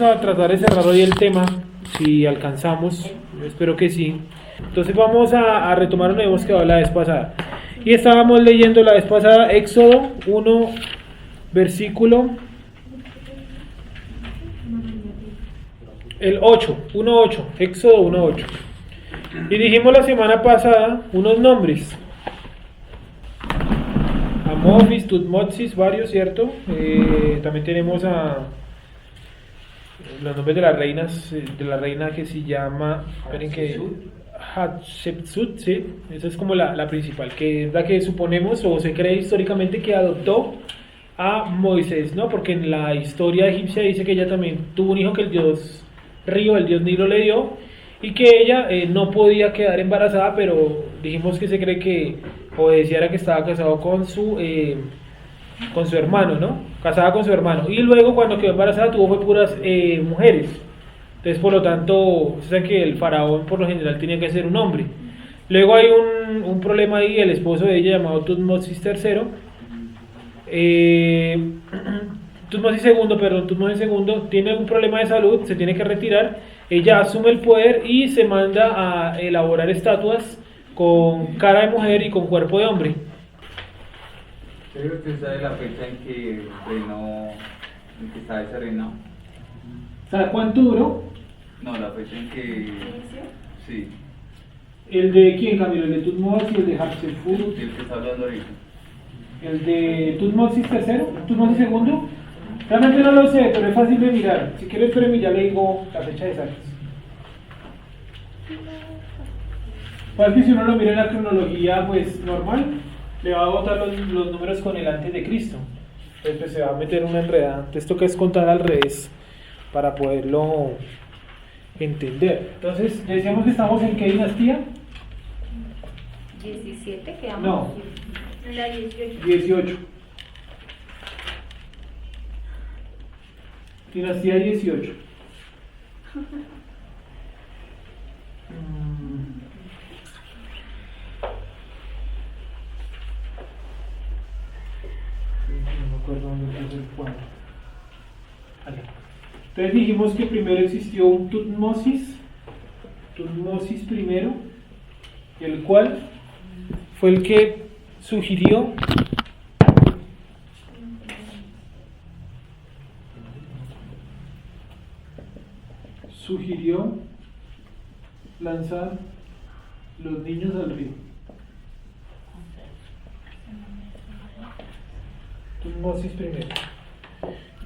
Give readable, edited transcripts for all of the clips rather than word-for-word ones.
a tratar de cerrar hoy el tema, si alcanzamos, espero que sí. Entonces vamos a retomar donde hemos quedado la vez pasada. Y estábamos leyendo la vez pasada Éxodo 1, versículo el 8, 1.8, Éxodo 1.8. Y dijimos la semana pasada unos nombres. Amophis, Tutmosis, varios, ¿cierto? También tenemos los nombres de las reinas, de la reina que se llama, esperen que Hatshepsut, sí, esa es como la principal, que es la que suponemos o se cree históricamente que adoptó a Moisés, ¿no? Porque en la historia egipcia dice que ella también tuvo un hijo que el dios Río, el dios Nilo le dio, y que ella no podía quedar embarazada, pero dijimos que se cree que obedeciera que estaba casado con su hermano, ¿no? Casada con su hermano, y luego cuando quedó embarazada tuvo fue puras mujeres. Entonces, por lo tanto, saben que el faraón por lo general tenía que ser un hombre. Luego hay un problema ahí, el esposo de ella llamado Tutmosis III, Tutmosis II tiene un problema de salud, se tiene que retirar, ella asume el poder y se manda a elaborar estatuas con cara de mujer y con cuerpo de hombre. Creo que usted sabe la fecha en que reinó, en que estaba ese reinado. ¿Sabe cuánto duró? No, la fecha en que... Sí. ¿El de quién, Camilo? ¿El de Tutmosis, el de Hatshepsut? El que está hablando ahorita. ¿El de Tutmosis III? ¿Tutmosis II? Realmente no lo sé, pero es fácil de mirar. Si quieres, espérame, ya le digo la fecha exacta. Pues que si uno lo mira en la cronología pues normal, le va a botar los números con el antes de Cristo. Entonces pues, se va a meter una enredada. Entonces toca es contar al revés para poderlo entender. Entonces, decíamos que estamos en qué dinastía? 17, quedamos. No. En la 18. 18. Dinastía 18. No me acuerdo dónde puse el cuadro. Allá. Entonces dijimos que primero existió un Tutmosis primero, el cual fue el que sugirió lanzar los niños al río. Tutmosis primero.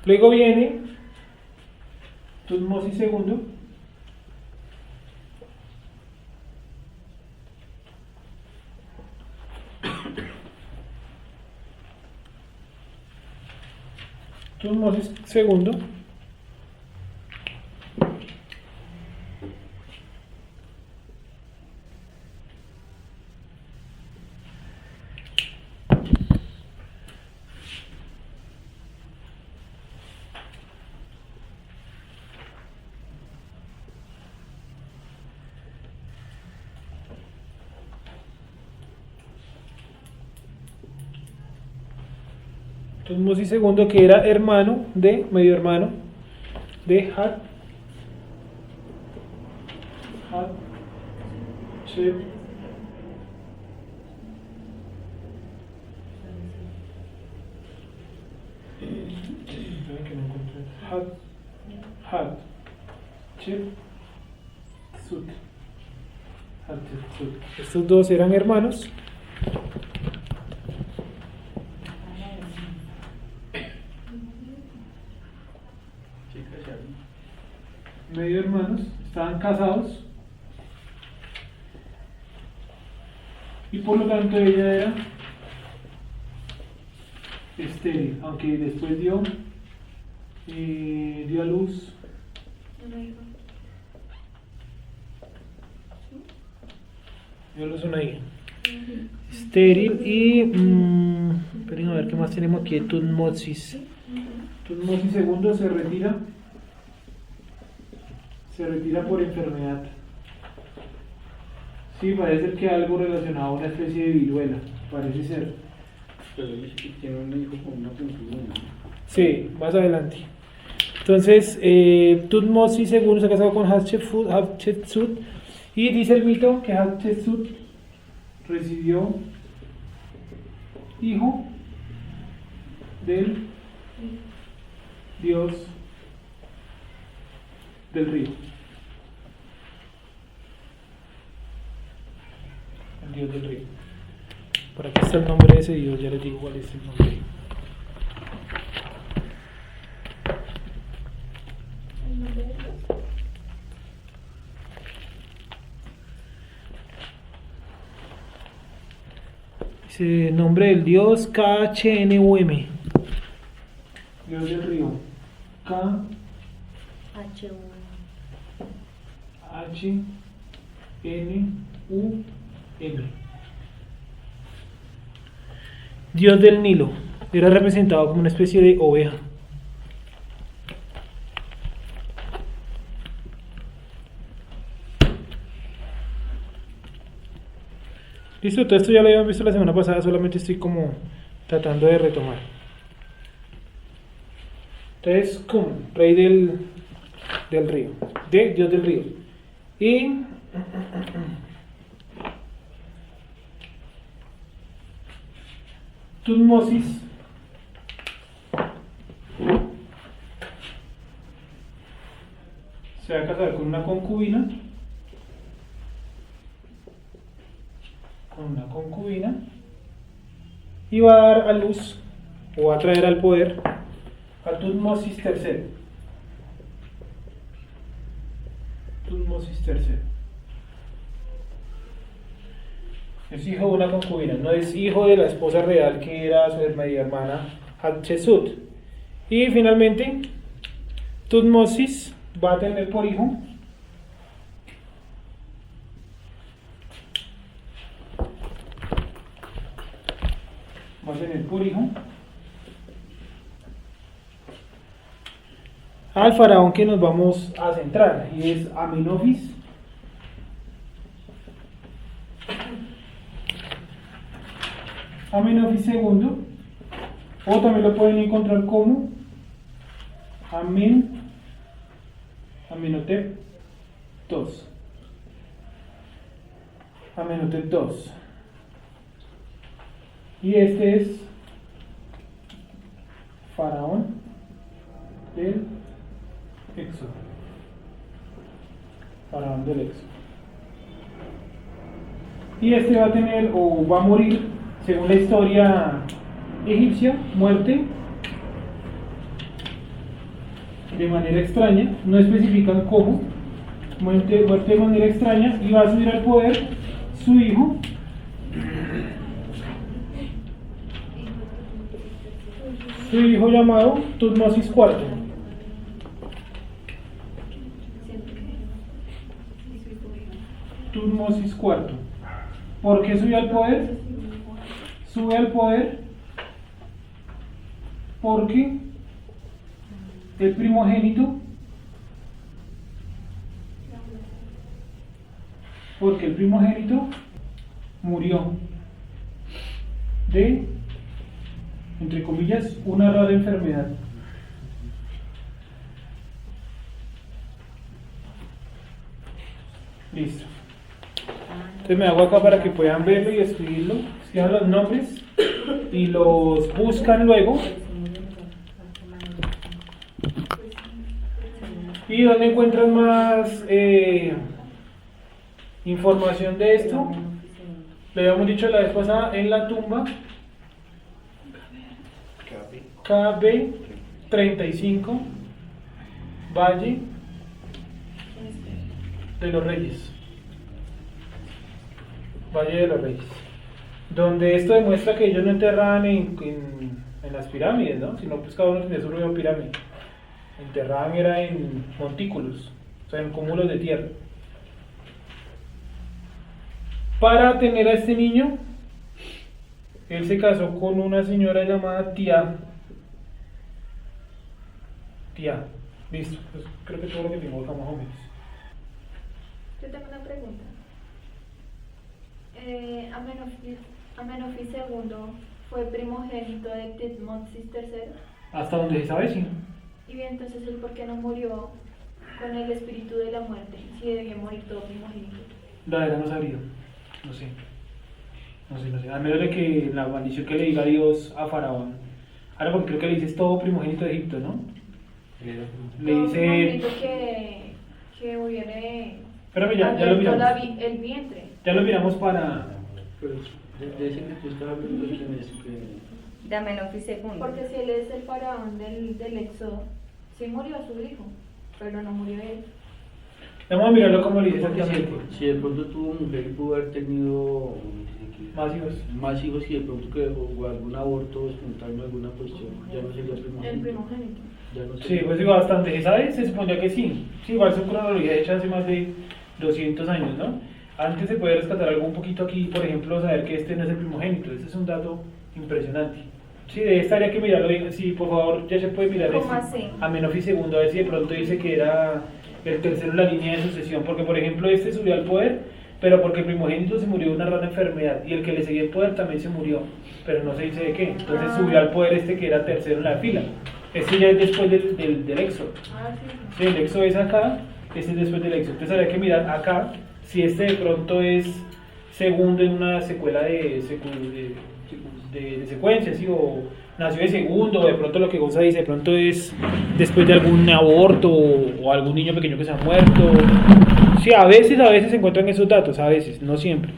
Luego viene Tutmosis segundo. Tutmosis segundo. Tutmosis II, que era medio hermano de Hatshepsut. Estos dos eran hermanos. Medio hermanos, estaban casados y por lo tanto ella era estéril, aunque después dio a luz una hija estéril y esperen a ver qué más tenemos aquí. Tutmosis II se retira por enfermedad. Sí, parece que algo relacionado a una especie de viruela, parece ser. Pero dice que tiene un hijo con una contusión, ¿no? Sí, más adelante. Entonces, Tutmosis II se casó con Hatshepsut y dice el mito que Hatshepsut recibió hijo del dios del río. El dios del río. Por aquí está el nombre de ese dios, ya les digo cuál es el nombre. ¿El nombre de Dios? Dice nombre del dios KHNUM. Dios del río. K H1. H N U M. Dios del Nilo. Era representado como una especie de oveja. Listo, todo esto ya lo habíamos visto la semana pasada, solamente estoy como tratando de retomar. Entonces, Kun, rey del río, dios del río. Y Tutmosis se va a casar con una concubina. Y va a dar a luz o va a traer al poder a Tutmosis III. Tutmosis III es hijo de una concubina, no es hijo de la esposa real que era su media hermana Hatshepsut. Y finalmente Tutmosis va a tener por hijo al faraón que nos vamos a centrar, y es Amenofis II, o también lo pueden encontrar como Amenhotep II. Y este es faraón del Éxodo. Y este va a tener, o va a morir, según la historia egipcia, muerte de manera extraña, no especifican cómo, muerte de manera extraña, y va a subir al poder su hijo, llamado Tutmosis IV. Tutmosis IV. ¿Por qué sube al poder? Sube al poder porque el primogénito murió de, entre comillas, una rara enfermedad. Listo. Entonces me hago acá para que puedan verlo y escribirlo. Escriban los nombres y los buscan luego. ¿Y dónde encuentran más información de esto? Le habíamos dicho la vez pasada, en la tumba KB35, Valle de los Reyes. Donde esto demuestra que ellos no enterraban en las pirámides, ¿no? Sino pues cada uno tenía su propia pirámide. Enterraban era en montículos, o sea, en cúmulos de tierra. Para tener a este niño, él se casó con una señora llamada Tía. Listo, pues creo que todo lo que tengo acá más o menos. Yo tengo una pregunta. Amenofis II fue primogénito de Tutmosis III. Hasta donde se sabe, sí. Y bien, entonces él por qué no murió con el espíritu de la muerte, si debía morir todo primogénito. La verdad no sabría, no sé. No sé, a menos de que la maldición que le diga Dios a Faraón. Ahora porque creo que le dices todo primogénito de Egipto, ¿no? Le Todo dice... primogénito que hubiere Espérame, ya lo miramos. el vientre. Ya lo miramos para... Pues, de ese que tú estabas hablando, ¿quién es? Que... De Amenofis II. Porque si él es el faraón del Éxodo, sí murió su hijo, pero no murió él. Vamos a mirarlo como le dice Porque exactamente. si de pronto tuvo mujer y pudo haber tenido Más hijos. y de pronto que o algún aborto espontáneo, alguna cuestión, ya no sería El primogénito. primogénito. Ya no Sí, sería. pues digo bastante. ¿Se sabe? Se supondría que sí. Sí, igual son cronología hecha hace más de 200 años, ¿no? Antes se puede rescatar algo un poquito aquí, por ejemplo, saber que este no es el primogénito. Este es un dato impresionante. Sí, de esta habría que mirarlo bien. Sí, por favor, ya se puede mirar ¿Cómo este. así? Amenofis II, a ver si de pronto dice que era el tercero en la línea de sucesión. Porque, por ejemplo, este subió al poder, pero porque el primogénito se murió de una rara enfermedad. Y el que le seguía el poder también se murió, pero no se dice de qué. Entonces subió al poder este que era tercero en la fila. Este ya es después del Éxodo. Ah, sí. Sí, el Éxodo es acá, este es después del Éxodo. Entonces habría que mirar acá si este de pronto es segundo en una secuela de secuencia, ¿sí? O nació de segundo, o de pronto lo que Gonza dice, de pronto es después de algún aborto o algún niño pequeño que se ha muerto. Sí, a veces se encuentran esos datos, a veces, no siempre.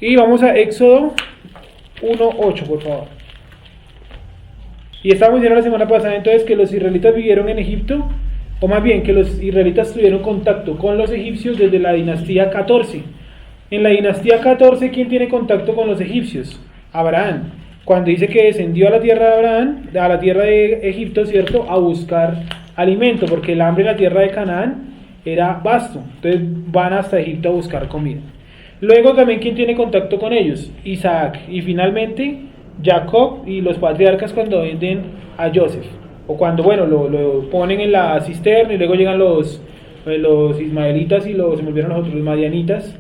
Y vamos a Éxodo 1:8, por favor. Y estábamos diciendo la semana pasada entonces que los israelitas vivieron en Egipto, o más bien que los israelitas tuvieron contacto con los egipcios desde la dinastía 14. En la dinastía 14, ¿quién tiene contacto con los egipcios? Abraham. Cuando dice que descendió a la tierra de Abraham, a la tierra de Egipto, ¿cierto? A buscar alimento, porque el hambre en la tierra de Canaán era vasto. Entonces van hasta Egipto a buscar comida. Luego también, ¿quién tiene contacto con ellos? Isaac. Y finalmente, Jacob y los patriarcas cuando venden a Joseph. O cuando, bueno, lo ponen en la cisterna y luego llegan los ismaelitas y se me olvidaron los otros, los madianitas.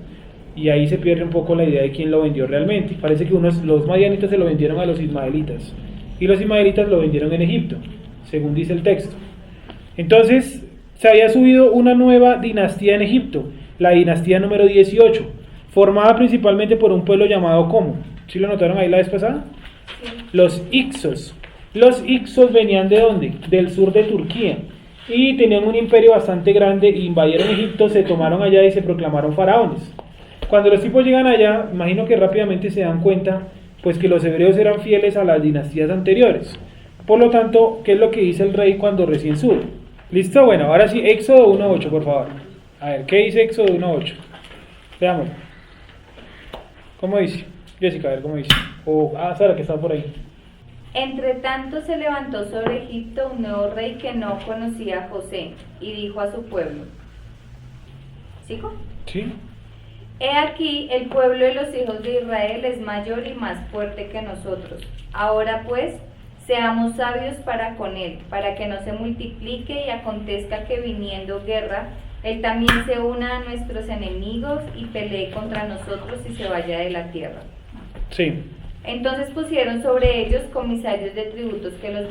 Y ahí se pierde un poco la idea de quién lo vendió realmente. Parece que los madianitas se lo vendieron a los ismaelitas. Y los ismaelitas lo vendieron en Egipto, según dice el texto. Entonces, se había subido una nueva dinastía en Egipto, la dinastía número 18, formada principalmente por un pueblo llamado ¿cómo? ¿Sí lo notaron ahí la vez pasada? Sí. Los Ixos. Los Ixos venían ¿de dónde? Del sur de Turquía. Y tenían un imperio bastante grande, invadieron Egipto, se tomaron allá y se proclamaron faraones. Cuando los tipos llegan allá, imagino que rápidamente se dan cuenta pues que los hebreos eran fieles a las dinastías anteriores. Por lo tanto, ¿qué es lo que dice el rey cuando recién sube? ¿Listo? Bueno, ahora sí, Éxodo 1:8, por favor. A ver, ¿qué dice Éxodo 1:8? Veamos. ¿Cómo dice? Jessica, a ver, ¿cómo dice? Sara, que está por ahí. Entre tanto se levantó sobre Egipto un nuevo rey que no conocía a José, y dijo a su pueblo. ¿Sigo? ¿Sí? He aquí, el pueblo de los hijos de Israel es mayor y más fuerte que nosotros. Ahora pues, seamos sabios para con él, para que no se multiplique y acontezca que viniendo guerra, él también se una a nuestros enemigos y pelee contra nosotros y se vaya de la tierra. Sí. Entonces pusieron sobre ellos comisarios de tributos que los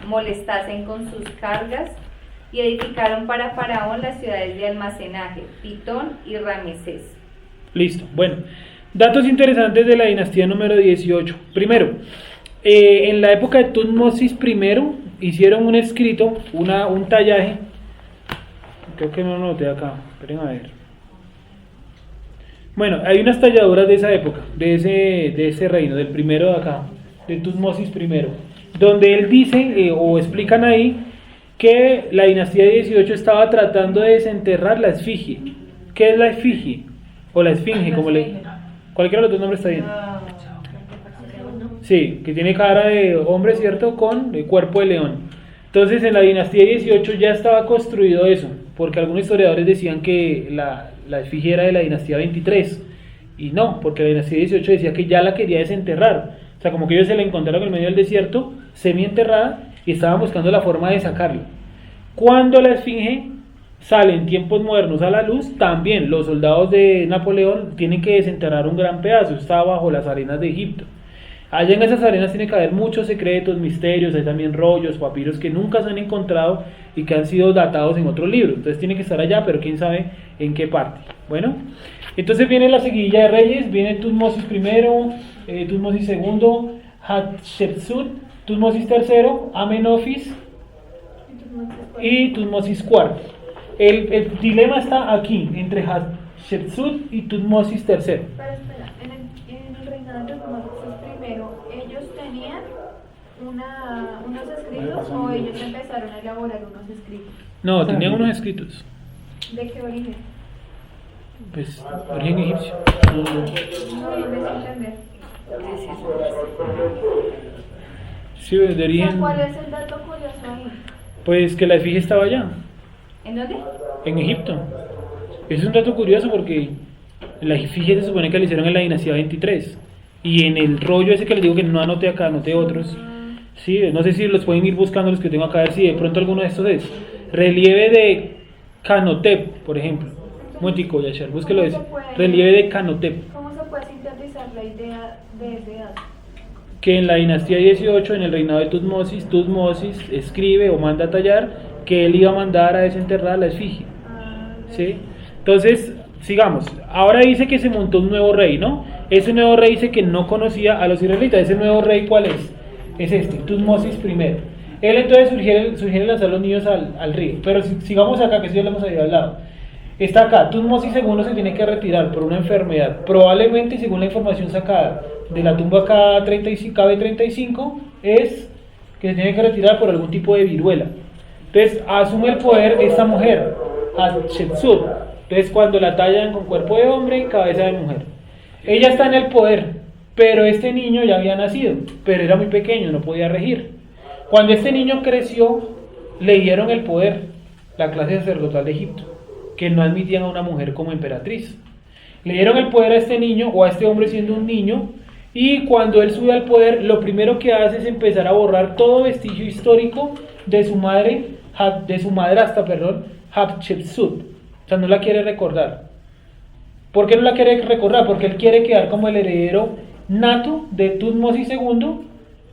molestasen con sus cargas y edificaron para Faraón las ciudades de almacenaje, Pitón y Ramesés. Listo. Bueno, datos interesantes de la dinastía número 18. Primero, en la época de Tutmosis I hicieron un escrito, un tallaje. Creo que no lo noté acá. Esperen a ver. Bueno, hay unas talladuras de esa época, de ese reino, del primero de acá, de Tutmosis I, donde él dice, o explican ahí, que la dinastía 18 estaba tratando de desenterrar la esfinge. ¿Qué es la esfinge? O la esfinge, como le... Cualquiera de los dos nombres está bien. Sí, que tiene cara de hombre, ¿cierto? Con el cuerpo de león. Entonces en la dinastía 18 ya estaba construido eso, porque algunos historiadores decían que la esfinge era de la dinastía 23, y no, porque la dinastía 18 decía que ya la quería desenterrar. O sea, como que ellos se la encontraron en medio del desierto, semi-enterrada, y estaban buscando la forma de sacarla. Cuando la esfinge sale en tiempos modernos a la luz, también los soldados de Napoleón tienen que desenterrar un gran pedazo, estaba bajo las arenas de Egipto. Allá en esas arenas tiene que haber muchos secretos, misterios, hay también rollos, papiros que nunca se han encontrado y que han sido datados en otro libro. Entonces tiene que estar allá, pero quién sabe en qué parte. Bueno, entonces viene la seguidilla de reyes, viene Tutmosis I, Tutmosis II, Hatshepsut, Tutmosis III, Amenofis y Tutmosis IV. El dilema está aquí, entre Hatshepsut y Tutmosis III. Pero espera, en el reinado de Tutmosis I, ¿ellos tenían unos escritos o ellos empezaron a elaborar unos escritos? No, tenían unos escritos. ¿De qué origen? Pues, origen egipcio. No, no me entender. Sí, de O sea, origen. ¿cuál es el dato curioso ahí? Pues que la efigie estaba allá, ¿En dónde? en Egipto. Eso es un dato curioso porque la efigie se supone que la hicieron en la dinastía 23. Y en el rollo ese que les digo que no anoté acá, anoté otros. Sí, no sé si los pueden ir buscando los que tengo acá, a ver si de pronto alguno de estos es. Relieve de Canotep, por ejemplo. Un momentico, Yashar, búsquelo ese. Relieve de Canotep. ¿Cómo se puede sintetizar la idea de ese dato? Que en la dinastía 18, en el reinado de Tutmosis, Tutmosis escribe o manda a tallar que él iba a mandar a desenterrar la efigie. ¿Sí? Entonces, sigamos. Ahora dice que se montó un nuevo rey, ¿no? Ese nuevo rey dice que no conocía a los israelitas. ¿Ese nuevo rey cuál es? Es este, Tutmosis I. Él entonces sugiere lanzar los niños al río. Pero sigamos acá, que si ya lo hemos hablado. Está acá, Tutmosis II se tiene que retirar por una enfermedad. Probablemente, según la información sacada de la tumba KB35, es que se tiene que retirar por algún tipo de viruela. Entonces, asume el poder esta mujer, Hatshepsut. Entonces, cuando la tallan con cuerpo de hombre y cabeza de mujer. Ella está en el poder, pero este niño ya había nacido, pero era muy pequeño, no podía regir. Cuando este niño creció, le dieron el poder, la clase sacerdotal de Egipto, que no admitían a una mujer como emperatriz. Le dieron el poder a este niño o a este hombre siendo un niño, y cuando él sube al poder, lo primero que hace es empezar a borrar todo vestigio histórico de su madrastra, Hatshepsut. O sea, no la quiere recordar. ¿Por qué no la quiere recordar? Porque él quiere quedar como el heredero nato de Tutmosis II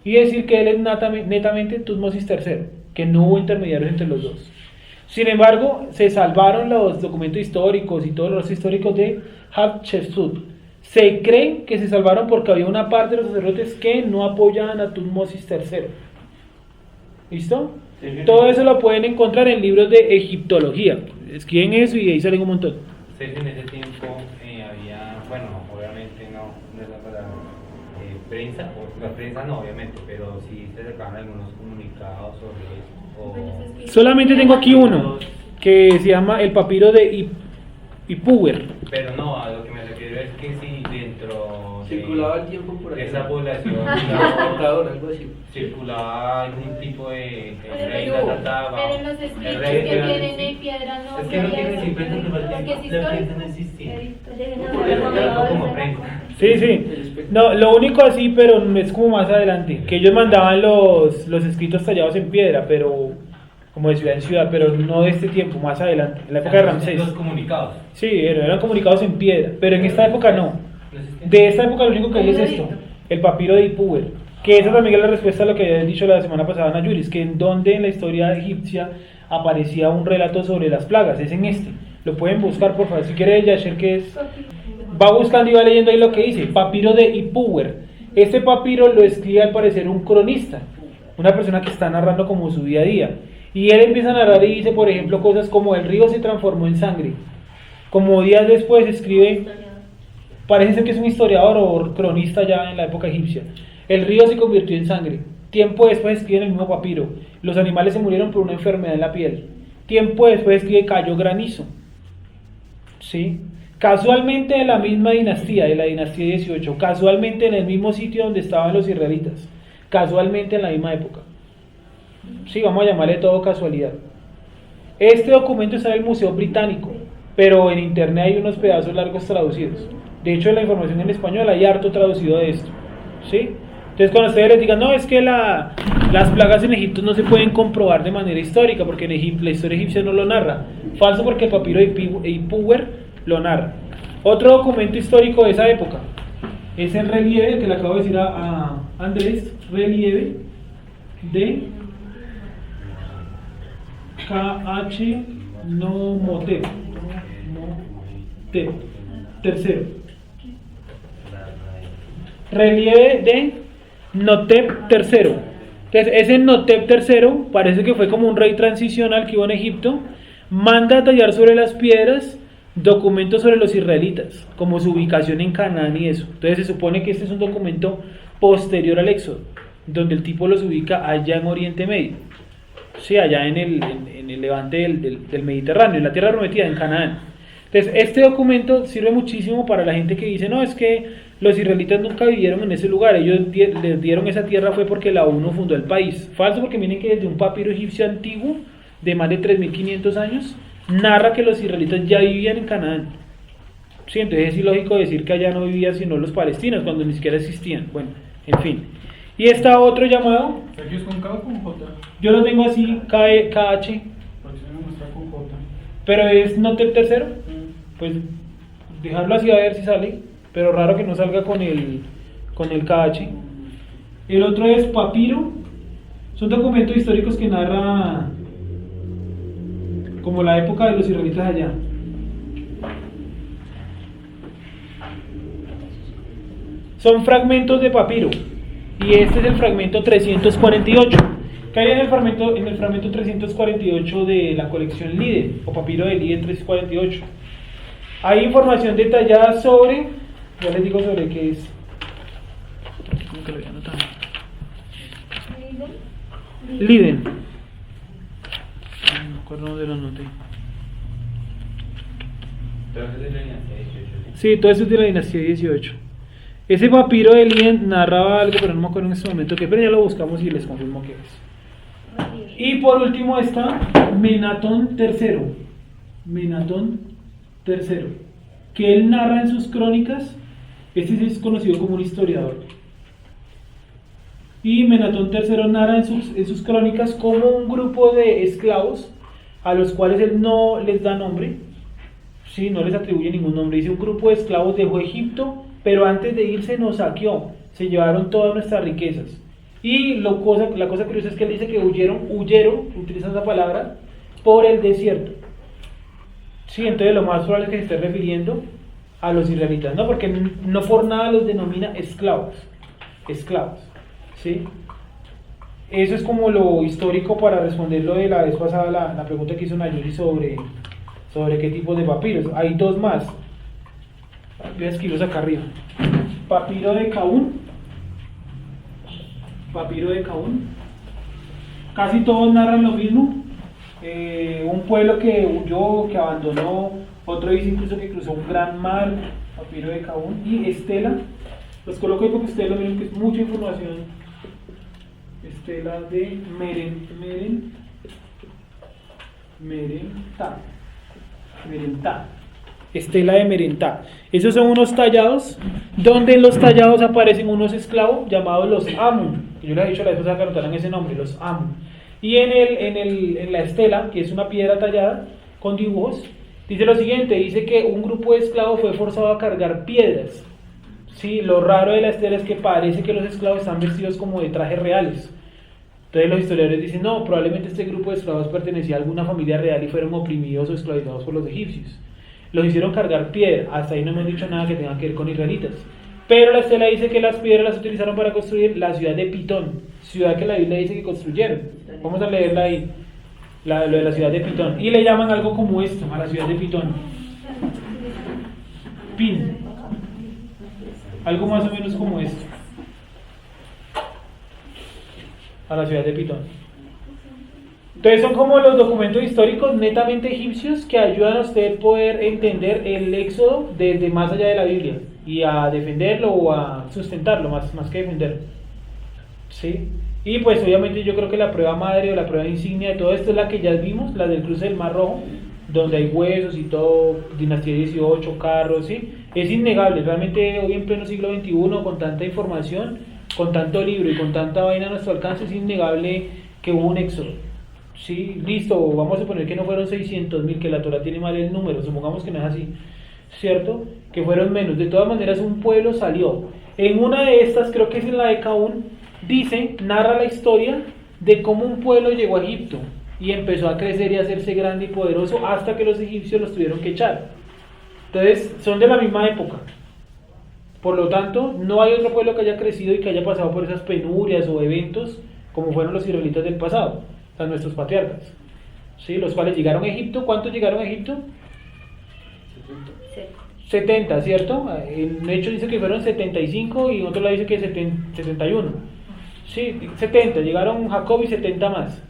y decir que él es netamente Tutmosis III, que no hubo intermediarios entre los dos. Sin embargo, se salvaron los documentos históricos y todos los históricos de Hatshepsut. Se cree que se salvaron porque había una parte de los sacerdotes que no apoyaban a Tutmosis III. ¿Listo? Sí. Todo eso lo pueden encontrar en libros de egiptología. Escriben eso y ahí salen un montón. Sí, en ese tiempo había, bueno, obviamente no es la palabra prensa, o la prensa no, obviamente, pero sí se sacaban algunos comunicados sobre eso. Solamente tengo aquí uno que se llama el papiro de Ipuwer. Pero no, a lo que me refiero es que si dentro circulaba el tiempo por de ahí. esa población Algo así. circulaba algún tipo de rey Pero trataba. en los escritos que tienen en piedra no. Es que no tiene siempre que porque es la prensa histórico. no existía. Pero Algo como prensa. Sí. No, lo único así, pero es como más adelante, que ellos mandaban los escritos tallados en piedra, pero como de ciudad en ciudad, pero no de este tiempo, más adelante, en la época de Ramsés. Los comunicados. Sí, eran comunicados en piedra, pero en esta época no. De esta época lo único que hay es esto, el papiro de Ipuwer, que esa también es la respuesta a lo que había dicho la semana pasada Ana Yuris, que en donde en la historia egipcia aparecía un relato sobre las plagas, es en este. Lo pueden buscar, por favor, si quiere Yasher, que es... Va buscando y va leyendo ahí lo que dice, papiro de Ipuwer. Este papiro lo escribe al parecer un cronista, una persona que está narrando como su día a día. Y él empieza a narrar y dice, por ejemplo, cosas como el río se transformó en sangre. Como días después escribe, parece ser que es un historiador o cronista ya en la época egipcia. El río se convirtió en sangre. Tiempo después escribe en el mismo papiro, los animales se murieron por una enfermedad en la piel. Tiempo después escribe, cayó granizo. ¿Sí? Casualmente en la misma dinastía, de la dinastía 18, casualmente en el mismo sitio donde estaban los israelitas, casualmente en la misma época. Sí, vamos a llamarle todo casualidad. Este documento está en el Museo Británico, pero en internet hay unos pedazos largos traducidos. De hecho, en la información en español hay harto traducido de esto. ¿Sí? Entonces, cuando ustedes les digan, no, es que las plagas en Egipto no se pueden comprobar de manera histórica, porque en Egipto, la historia egipcia no lo narra. Falso, porque el papiro de Ipuwer lo narra. Otro documento histórico de esa época, es el relieve, que le acabo de decir a Andrés, relieve de KH Nomotep. Tercero. Relieve de Notep tercero. Entonces, ese Notep tercero parece que fue como un rey transicional que iba en Egipto, manda a tallar sobre las piedras documentos sobre los israelitas, como su ubicación en Canaán y eso. Entonces se supone que este es un documento posterior al Éxodo, donde el tipo los ubica allá en Oriente Medio, sí, allá en el levante del Mediterráneo, en la tierra prometida, en Canaán. Entonces este documento sirve muchísimo para la gente que dice, no, es que los israelitas nunca vivieron en ese lugar, ellos les dieron esa tierra fue porque la ONU fundó el país. Falso, porque miren que desde un papiro egipcio antiguo de más de 3.500 años narra que los israelitas ya vivían en Canaán. Sí, entonces es ilógico decir que allá no vivían sino los palestinos cuando ni siquiera existían. Bueno, en fin. Y está otro llamado. ¿Aquí es con K o con J? Yo lo tengo así, KH. Porque se me muestra con J. Pero es Notep tercero. Pues dejarlo así a ver si sale. Pero raro que no salga con el KH. El otro es papiro. Son documentos históricos que narra como la época de los israelitas allá. Son fragmentos de papiro. Y este es el fragmento 348. ¿Qué hay en el fragmento 348 de la colección Liden, o papiro de Liden 348? Hay información detallada sobre, ya les digo sobre qué es. ¿Cómo que lo voy a anotar? Liden. No me acuerdo dónde lo anoté. Pero es de la dinastía 18. Sí, todo eso es de la dinastía 18. Ese papiro de Liden narraba algo, pero no me acuerdo en este momento qué, pero ya lo buscamos y les confirmo qué es. Y por último está Menatón III. Menatón III, que él narra en sus crónicas. Este sí es conocido como un historiador. Y Menatón III narra en sus crónicas como un grupo de esclavos a los cuales él no les da nombre, sí, no les atribuye ningún nombre. Dice: un grupo de esclavos dejó Egipto, pero antes de irse nos saqueó, se llevaron todas nuestras riquezas. Y la cosa curiosa es que él dice que huyeron, utiliza esa palabra, por el desierto. Sí, entonces lo más probable es que se esté refiriendo a los israelitas, ¿no? Porque no por nada los denomina esclavos, ¿sí? Eso es como lo histórico para responder lo de la vez pasada, la pregunta que hizo Nayuri sobre qué tipo de papiros. Hay dos más. Voy a escribirlos acá arriba. Papiro de Caún. Casi todos narran lo mismo. Un pueblo que huyó, que abandonó. Otro dice incluso que cruzó un gran mar. Papiro de Caún. Y Estela. Los coloco ahí porque ustedes lo miren, que es mucha información. Estela de Merentá. Estela de Merentá. Esos son unos tallados, donde en los tallados aparecen unos esclavos llamados los Amun. Yo les he dicho a la vez pasada que anotaran ese nombre, los Amun. Y en la estela, que es una piedra tallada con dibujos, dice lo siguiente: dice que un grupo de esclavos fue forzado a cargar piedras. Sí, lo raro de la estela es que parece que los esclavos están vestidos como de trajes reales. Entonces los historiadores dicen: no, probablemente este grupo de esclavos pertenecía a alguna familia real y fueron oprimidos o esclavizados por los egipcios. Los hicieron cargar piedra. Hasta ahí no me han dicho nada que tenga que ver con israelitas. Pero la estela dice que las piedras las utilizaron para construir la ciudad de Pitón, ciudad que la Biblia dice que construyeron. Vamos a leerla ahí, lo de la ciudad de Pitón. Y le llaman algo como esto a la ciudad de Pitón: Pin. Algo más o menos como esto a la ciudad de Pitón. Entonces son como los documentos históricos netamente egipcios que ayudan a usted poder entender el éxodo desde más allá de la Biblia y a defenderlo o a sustentarlo, más que defenderlo, ¿sí? Y pues obviamente yo creo que la prueba madre o la prueba insignia de todo esto es la que ya vimos, la del cruce del Mar Rojo, donde hay huesos y todo, dinastía 18, carros, ¿sí? Es innegable, realmente hoy en pleno siglo XXI, con tanta información, con tanto libro y con tanta vaina a nuestro alcance, es innegable que hubo un éxodo. Sí, listo, vamos a suponer que no fueron 600.000, que la Torah tiene mal el número, supongamos que no es así, ¿cierto? que fueron menos. De todas maneras, un pueblo salió. En una de estas, creo que es en la de Caún, narra la historia de cómo un pueblo llegó a Egipto y empezó a crecer y a hacerse grande y poderoso hasta que los egipcios los tuvieron que echar. Entonces, son de la misma época. Por lo tanto, no hay otro pueblo que haya crecido y que haya pasado por esas penurias o eventos como fueron los israelitas del pasado, o sea, nuestros patriarcas, ¿sí? Los cuales llegaron a Egipto. ¿Cuántos llegaron a Egipto? 70, ¿cierto? En hecho dice que fueron 75 y en otro lado dice que 71. Sí, 70, llegaron Jacob y 70 más.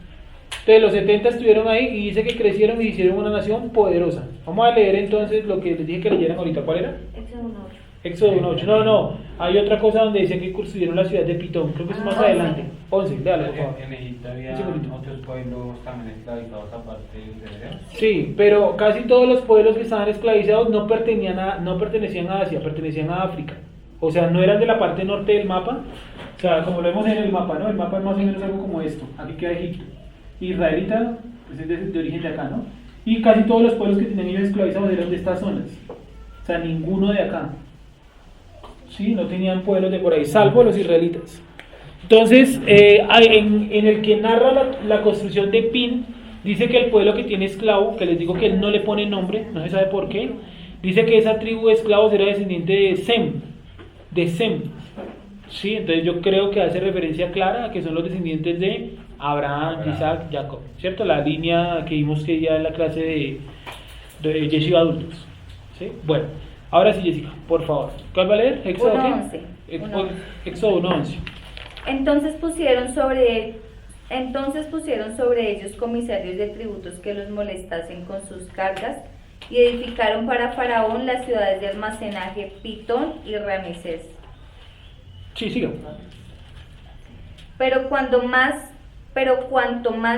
Entonces los 70 estuvieron ahí y dice que crecieron y hicieron una nación poderosa. Vamos a leer entonces lo que les dije que leyeran ahorita. ¿Cuál era? Éxodo 1:8. No, hay otra cosa donde dice que construyeron la ciudad de Pitón. Creo que es más adelante. 11, léalo, por favor. En Egipto había otros pueblos también esclavizados aparte de hebreos. Sí, pero casi todos los pueblos que estaban esclavizados no pertenecían a Asia, pertenecían a África. O sea, no eran de la parte norte del mapa. O sea, como lo vemos en el mapa, ¿no? El mapa es más o menos algo como esto. Aquí queda Egipto. Israelita, pues es de origen de acá, ¿no? Y casi todos los pueblos que tenían esclavizados eran de estas zonas. O sea, ninguno de acá. Sí, no tenían pueblos de por ahí, salvo los israelitas. Entonces, en el que narra la construcción de Pin, dice que el pueblo que tiene esclavo, que les digo que él no le pone nombre, no se sabe por qué, dice que esa tribu de esclavos era descendiente de Sem. Sí, entonces yo creo que hace referencia clara a que son los descendientes de Abraham, Isaac, Jacob, ¿cierto? La línea que vimos que ya en la clase de Yeshiva adultos. ¿Sí? Bueno, ahora sí, Jessica, por favor. ¿Cuál va a leer? Éxodo 1:11. Éxodo 1:11. Entonces pusieron sobre ellos comisarios de tributos que los molestasen con sus cargas, y edificaron para Faraón las ciudades de almacenaje Pitón y Ramesés. Sí, siga. Pero cuanto más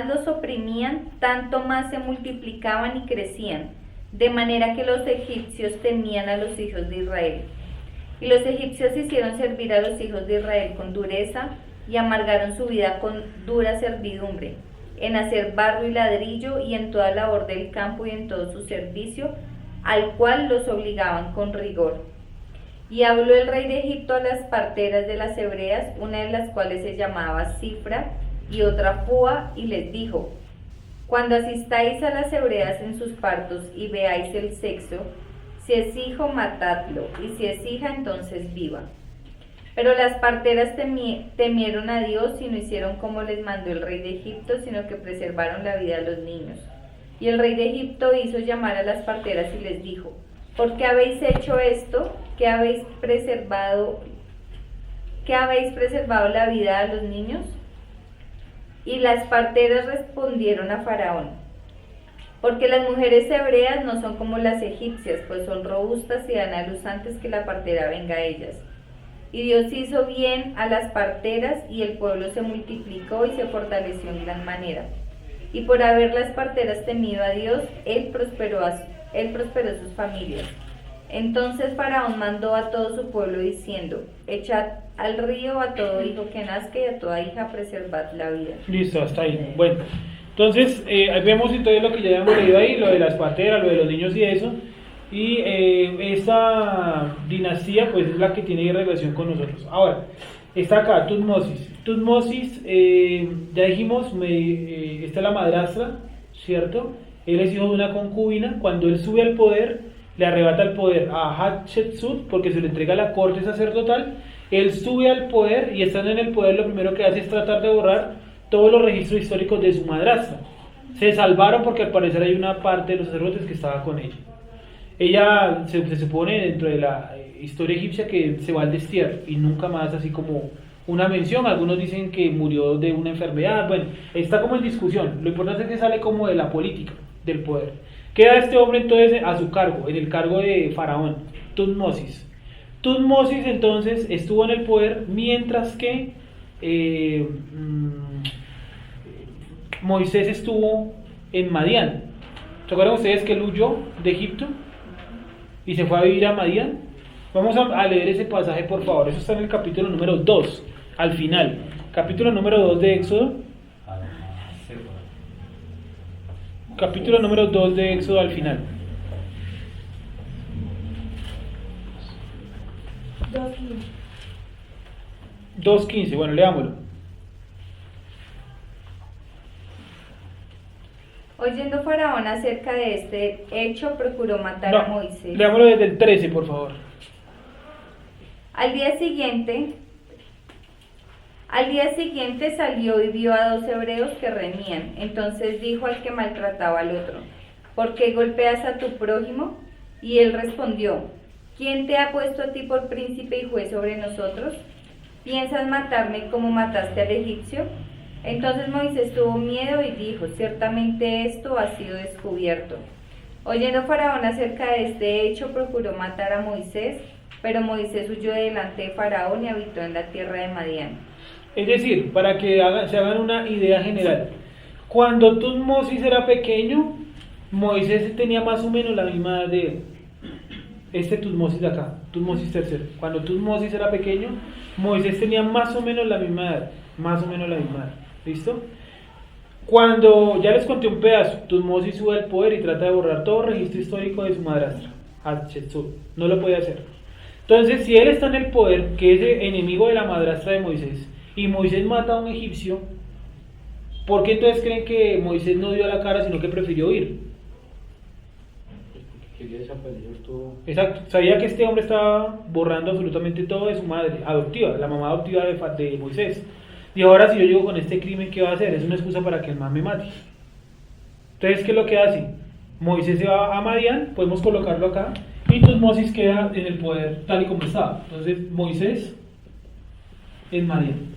los oprimían, tanto más se multiplicaban y crecían, de manera que los egipcios temían a los hijos de Israel. Y los egipcios hicieron servir a los hijos de Israel con dureza y amargaron su vida con dura servidumbre, en hacer barro y ladrillo y en toda labor del campo y en todo su servicio, al cual los obligaban con rigor. Y habló el rey de Egipto a las parteras de las hebreas, una de las cuales se llamaba Cifra y otra Fua, y les dijo: cuando asistáis a las hebreas en sus partos y veáis el sexo, si es hijo, matadlo, y si es hija, entonces viva. Pero las parteras temieron a Dios y no hicieron como les mandó el rey de Egipto, sino que preservaron la vida de los niños. Y el rey de Egipto hizo llamar a las parteras y les dijo: ¿por qué habéis hecho esto? ¿Qué habéis preservado la vida de los niños? Y las parteras respondieron a Faraón: porque las mujeres hebreas no son como las egipcias, pues son robustas y dan a luz antes que la partera venga a ellas. Y Dios hizo bien a las parteras, y el pueblo se multiplicó y se fortaleció en gran manera. Y por haber las parteras temido a Dios, él prosperó sus familias. Entonces Faraón mandó a todo su pueblo diciendo: echad al río a todo hijo que nazca y a toda hija preservad la vida. Listo, hasta ahí. Bueno, entonces vemos entonces lo que ya habíamos leído ahí, lo de las parteras, lo de los niños y eso. Y esta dinastía pues es la que tiene relación con nosotros. Ahora, está acá Tutmosis. Tutmosis, ya dijimos, esta es la madrastra, ¿cierto? Él es hijo de una concubina. Cuando él sube al poder, le arrebata el poder a Hatshepsut porque se le entrega a la corte sacerdotal. Él sube al poder y estando en el poder lo primero que hace es tratar de borrar todos los registros históricos de su madrastra. Se salvaron porque al parecer hay una parte de los sacerdotes que estaba con ella. Ella se supone dentro de la historia egipcia que se va al destierro y nunca más así como una mención. Algunos dicen que murió de una enfermedad. Bueno, está como en discusión. Lo importante es que sale como de la política, del poder. Queda este hombre entonces a su cargo, en el cargo de Faraón, Tutmosis. Tutmosis entonces estuvo en el poder mientras que Moisés estuvo en Madián. ¿Se acuerdan ustedes que él huyó de Egipto y se fue a vivir a Madián? Vamos a leer ese pasaje, por favor. Eso está en el capítulo número 2, al final. Capítulo número 2 de Éxodo. Capítulo número 2 de Éxodo al final. 2:15, bueno, leámoslo. Oyendo Faraón acerca de este hecho, procuró matar a Moisés. Leámoslo desde el 13, por favor. Al día siguiente salió y vio a 2 hebreos que reñían. Entonces dijo al que maltrataba al otro: ¿por qué golpeas a tu prójimo? Y él respondió: ¿quién te ha puesto a ti por príncipe y juez sobre nosotros? ¿Piensas matarme como mataste al egipcio? Entonces Moisés tuvo miedo y dijo: ciertamente esto ha sido descubierto. Oyendo Faraón acerca de este hecho, procuró matar a Moisés, pero Moisés huyó delante de Faraón y habitó en la tierra de Madián. Es decir, para que se hagan una idea general, cuando Tutmosis era pequeño, Moisés tenía más o menos la misma edad de él. Este Tutmosis de acá, Tutmosis III. Cuando Tutmosis era pequeño, Moisés tenía más o menos la misma edad. ¿Listo? Cuando, ya les conté un pedazo, Tutmosis sube al poder y trata de borrar todo registro histórico de su madrastra, Hatshepsut. No lo puede hacer. Entonces, si él está en el poder, que es enemigo de la madrastra de Moisés, y Moisés mata a un egipcio, ¿por qué entonces creen que Moisés no dio la cara, sino que prefirió huir? Quería desaparecer todo. Exacto, sabía que este hombre estaba borrando absolutamente todo de su madre adoptiva, la mamá adoptiva de Moisés. Y ahora si yo llego con este crimen, ¿qué va a hacer? Es una excusa para que el man me mate. Entonces, ¿qué es lo que hace? Moisés se va a Madián, podemos colocarlo acá, y Tutmosis queda en el poder tal y como estaba. Entonces, Moisés en Madián.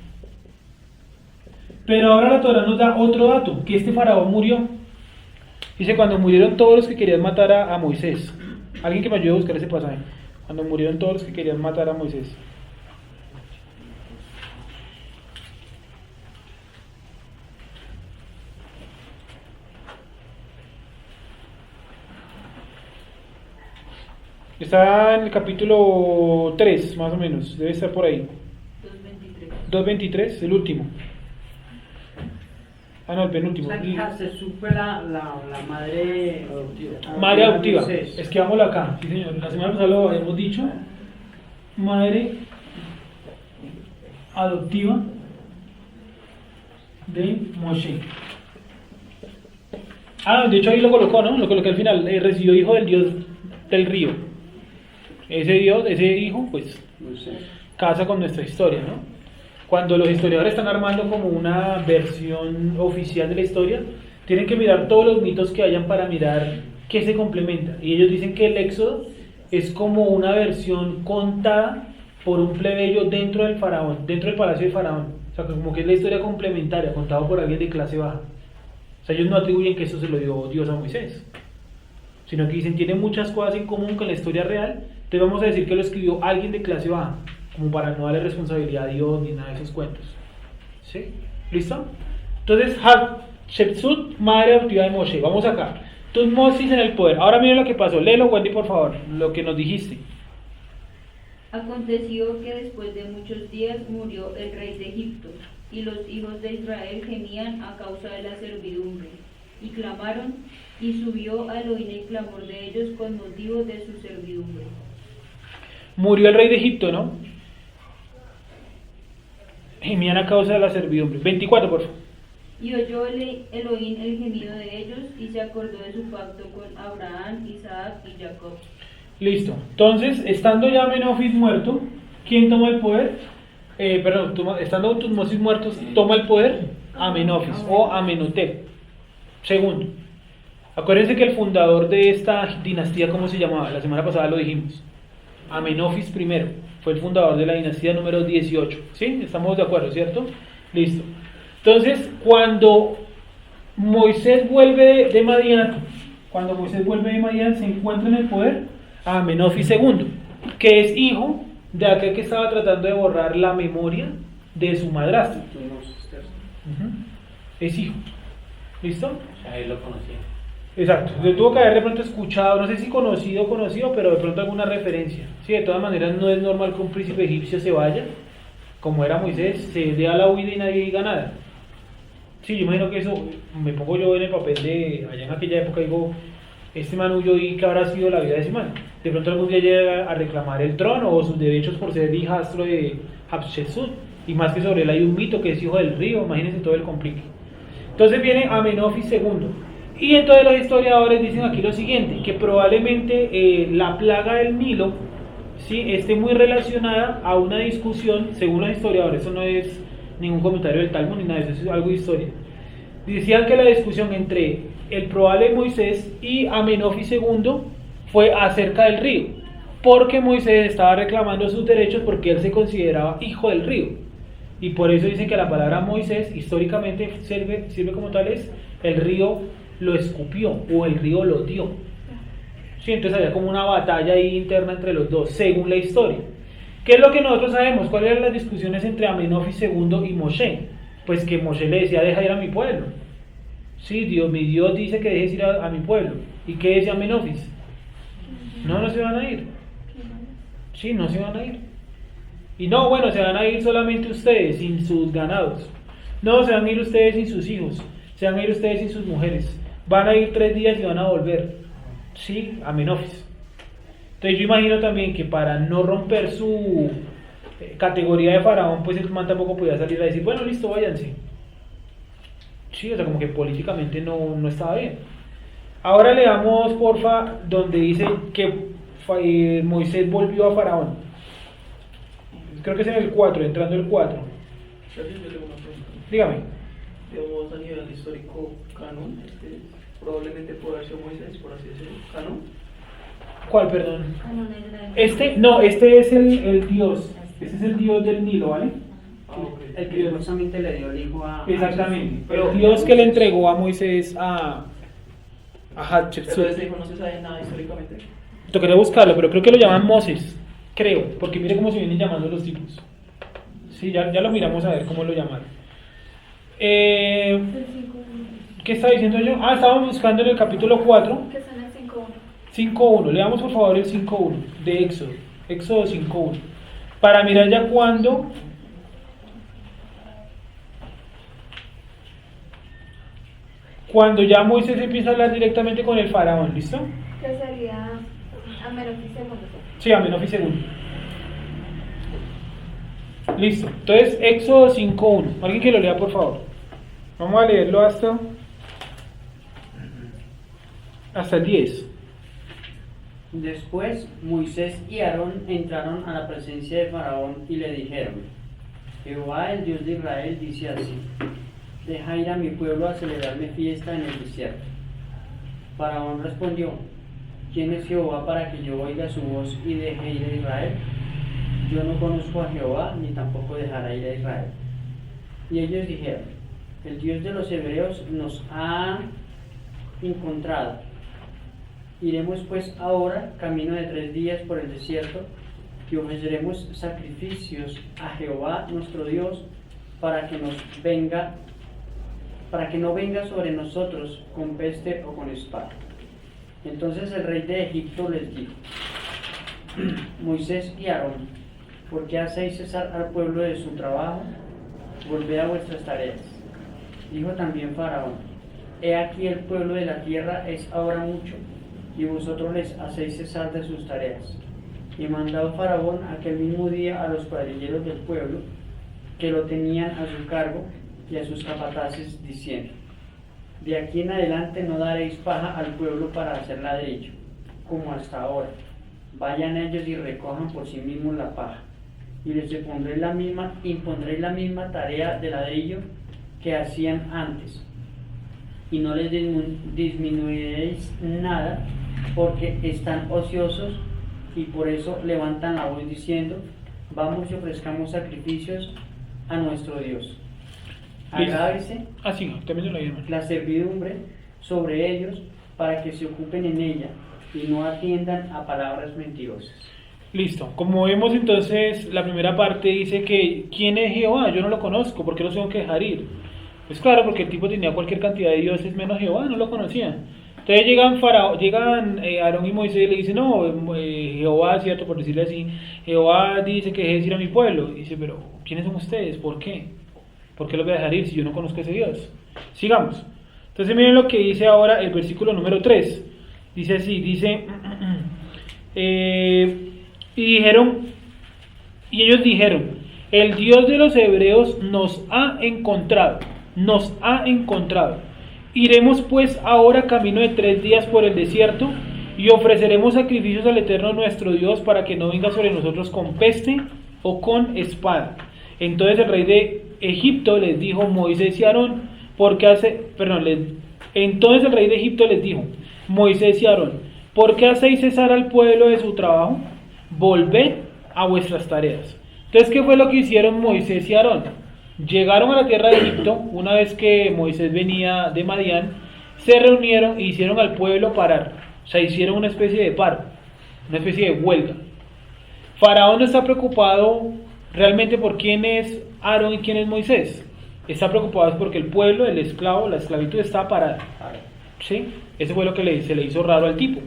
Pero ahora la Torá nos da otro dato, que este faraón murió. Dice, cuando murieron todos los que querían matar a Moisés. Alguien que me ayude a buscar ese pasaje. Cuando murieron todos los que querían matar a Moisés. Está en el capítulo 3, más o menos. Debe estar por ahí. 2:23, el último. Ah, no, el penúltimo. Se supe la madre adoptiva. Madre adoptiva. Escribámoslo acá. Sí, señor. La semana pasada lo hemos dicho. Madre adoptiva de Moshe. Ah, de hecho ahí lo colocó, ¿no? Lo coloqué al final. Recibió hijo del dios del río. Ese dios, ese hijo, pues, casa con nuestra historia, ¿no? Cuando los historiadores están armando como una versión oficial de la historia, tienen que mirar todos los mitos que hayan para mirar qué se complementa. Y ellos dicen que el Éxodo es como una versión contada por un plebeyo dentro del faraón, dentro del palacio de faraón. O sea, como que es la historia complementaria, contada por alguien de clase baja. O sea, ellos no atribuyen que eso se lo dio Dios a Moisés, sino que dicen tiene muchas cosas en común con la historia real, entonces vamos a decir que lo escribió alguien de clase baja, como para no darle responsabilidad a Dios ni nada de esos cuentos. ¿Sí? ¿Listo? Entonces, Hatshepsut, madre adoptiva de Moshe. Vamos acá. Tutmosis en el poder. Ahora miren lo que pasó. Léelo, Wendy, por favor, lo que nos dijiste. Aconteció que después de muchos días murió el rey de Egipto, y los hijos de Israel gemían a causa de la servidumbre, y clamaron, y subió a Elohim el clamor de ellos con motivo de su servidumbre. Murió el rey de Egipto, ¿no? Gemían a causa de la servidumbre. 24, por favor. Y oyó Elohim el gemido de ellos, y se acordó de su pacto con Abraham, Isaac y Jacob. Listo. Entonces, estando ya Amenofis muerto, ¿quién toma el poder? Estando Tutmosis muertos, toma el poder Amenofis o Amenhotep segundo. Acuérdense que el fundador de esta dinastía, ¿cómo se llamaba? La semana pasada lo dijimos. Amenofis I fue el fundador de la dinastía número 18. ¿Sí? Estamos de acuerdo, ¿cierto? Listo. Entonces, cuando Moisés vuelve de Madián, se encuentra en el poder a Amenofis II, que es hijo de aquel que estaba tratando de borrar la memoria de su madrastra. Es hijo. ¿Listo? O sea, él lo conocía. Exacto, le tuvo que haber de pronto escuchado, no sé si conocido, pero de pronto alguna referencia. Sí, de todas maneras no es normal que un príncipe egipcio se vaya, como era Moisés, se dé a la huida y nadie diga nada. Sí, yo imagino que eso, me pongo yo en el papel de, allá en aquella época, digo, este man huyó y qué habrá sido la vida de ese man. De pronto algún día llega a reclamar el trono o sus derechos por ser hijastro de Hatshepsut, y más que sobre él hay un mito que es hijo del río, imagínense todo el complique. Entonces viene Amenofis II, y entonces los historiadores dicen aquí lo siguiente, que probablemente la plaga del Nilo, ¿sí?, esté muy relacionada a una discusión, según los historiadores, eso no es ningún comentario del Talmud ni nada de eso, es algo de historia. Decían que la discusión entre el probable Moisés y Amenofis II fue acerca del río, porque Moisés estaba reclamando sus derechos porque él se consideraba hijo del río, y por eso dicen que la palabra Moisés históricamente sirve como tal, es el río lo escupió o el río lo dio. Sí, entonces había como una batalla ahí interna entre los dos, según la historia. ¿Qué es lo que nosotros sabemos? ¿Cuáles eran las discusiones entre Amenofis II y Moshe? Pues que Moshe le decía, deja ir a mi pueblo. Sí, mi Dios dice que dejes ir a mi pueblo. ¿Y qué decía Amenofis? No se van a ir. Sí, no se van a ir. Y no, bueno, se van a ir solamente ustedes, sin sus ganados. No, se van a ir ustedes sin sus hijos. Se van a ir ustedes sin sus mujeres. Van a ir 3 días y van a volver. Sí, Amenofis. Entonces yo imagino también que para no romper su categoría de faraón, pues el man tampoco podía salir a decir, bueno, listo, váyanse. Sí, o sea, como que políticamente no estaba bien. Ahora leamos, porfa, donde dice que Moisés volvió a faraón. Creo que es en el 4, entrando el 4. Yo tengo una pregunta. Dígame. Digamos, a nivel histórico, canon, probablemente puede haber sido Moisés, por así decirlo, canon. ¿Cuál, perdón? Este es el dios. Este es el dios del Nilo, ¿vale? El que supuestamente le dio el hijo a... Exactamente. Pero el dios que le entregó a Moisés a Hatshepsut. Pero de ese hijo no se sabe nada históricamente. Tocaría buscarlo, pero creo que lo llaman Moses. Creo, porque mire cómo se vienen llamando los tipos. Sí, ya lo miramos a ver cómo lo llamaron. ¿Qué estaba diciendo yo? Estábamos buscando en el capítulo 4. Que son el 5.1. 5.1, leamos por favor el 5.1 de Éxodo. Éxodo 5.1. Para mirar ya cuando ya Moisés empieza a hablar directamente con el faraón, ¿listo? Que sería Amenofis II. Sí, Amenofis II. Listo. Entonces, Éxodo 5.1. Alguien que lo lea, por favor. Vamos a leerlo hasta el 10. Después Moisés y Aarón entraron a la presencia de Faraón y le dijeron: Jehová, el Dios de Israel, dice así: deja ir a mi pueblo a celebrarme fiesta en el desierto. Faraón respondió: ¿quién es Jehová para que yo oiga su voz y deje ir a Israel? Yo no conozco a Jehová, ni tampoco dejará ir a Israel. Y ellos dijeron: el Dios de los hebreos nos ha encontrado. Iremos pues ahora, camino de 3 días por el desierto, y ofreceremos sacrificios a Jehová nuestro Dios, para que no venga sobre nosotros con peste o con espada. Entonces el rey de Egipto les dijo: Moisés y Aarón, ¿por qué hacéis cesar al pueblo de su trabajo? Volved a vuestras tareas. Dijo también Faraón: he aquí el pueblo de la tierra es ahora mucho, y vosotros les hacéis cesar de sus tareas. Y mandó Faraón aquel mismo día a los cuadrilleros del pueblo, que lo tenían a su cargo, y a sus capataces, diciendo: de aquí en adelante no daréis paja al pueblo para hacer ladrillo, como hasta ahora. Vayan ellos y recojan por sí mismos la paja, y les impondréis la misma tarea de ladrillo que hacían antes, y no les disminuiréis nada, porque están ociosos, y por eso levantan la voz diciendo: vamos y ofrezcamos sacrificios a nuestro Dios. Agrávese la servidumbre sobre ellos, para que se ocupen en ella y no atiendan a palabras mentirosas. Listo. Como vemos entonces, la primera parte dice que ¿quién es Jehová? Yo no lo conozco, ¿por qué los tengo que dejar ir? Pues claro, porque el tipo tenía cualquier cantidad de dioses menos Jehová, no lo conocían. Entonces llegan Aarón y Moisés y le dicen: no, Jehová, cierto, por decirle así, Jehová dice que dejes ir a mi pueblo. Y dice: pero ¿quiénes son ustedes? ¿Por qué? ¿Por qué los voy a dejar ir si yo no conozco a ese Dios? Sigamos. Entonces miren lo que dice ahora el versículo número 3. Dice así, dice, y ellos dijeron, el Dios de los hebreos nos ha encontrado. Iremos pues ahora camino de 3 días por el desierto y ofreceremos sacrificios al Eterno nuestro Dios para que no venga sobre nosotros con peste o con espada. Entonces el rey de Egipto les dijo, Moisés y Aarón, entonces el rey de Egipto les dijo, Moisés y Aarón, ¿por qué hacéis cesar al pueblo de su trabajo? Volved a vuestras tareas. Entonces, ¿qué fue lo que hicieron Moisés y Aarón? Llegaron a la tierra de Egipto, una vez que Moisés venía de Madián, se reunieron e hicieron al pueblo parar. O sea, hicieron una especie de paro, una especie de huelga. Faraón no está preocupado realmente por quién es Aarón y quién es Moisés. Está preocupado es porque el pueblo, el esclavo, la esclavitud está parada. ¿Sí? Eso fue lo que se le hizo raro al tipo.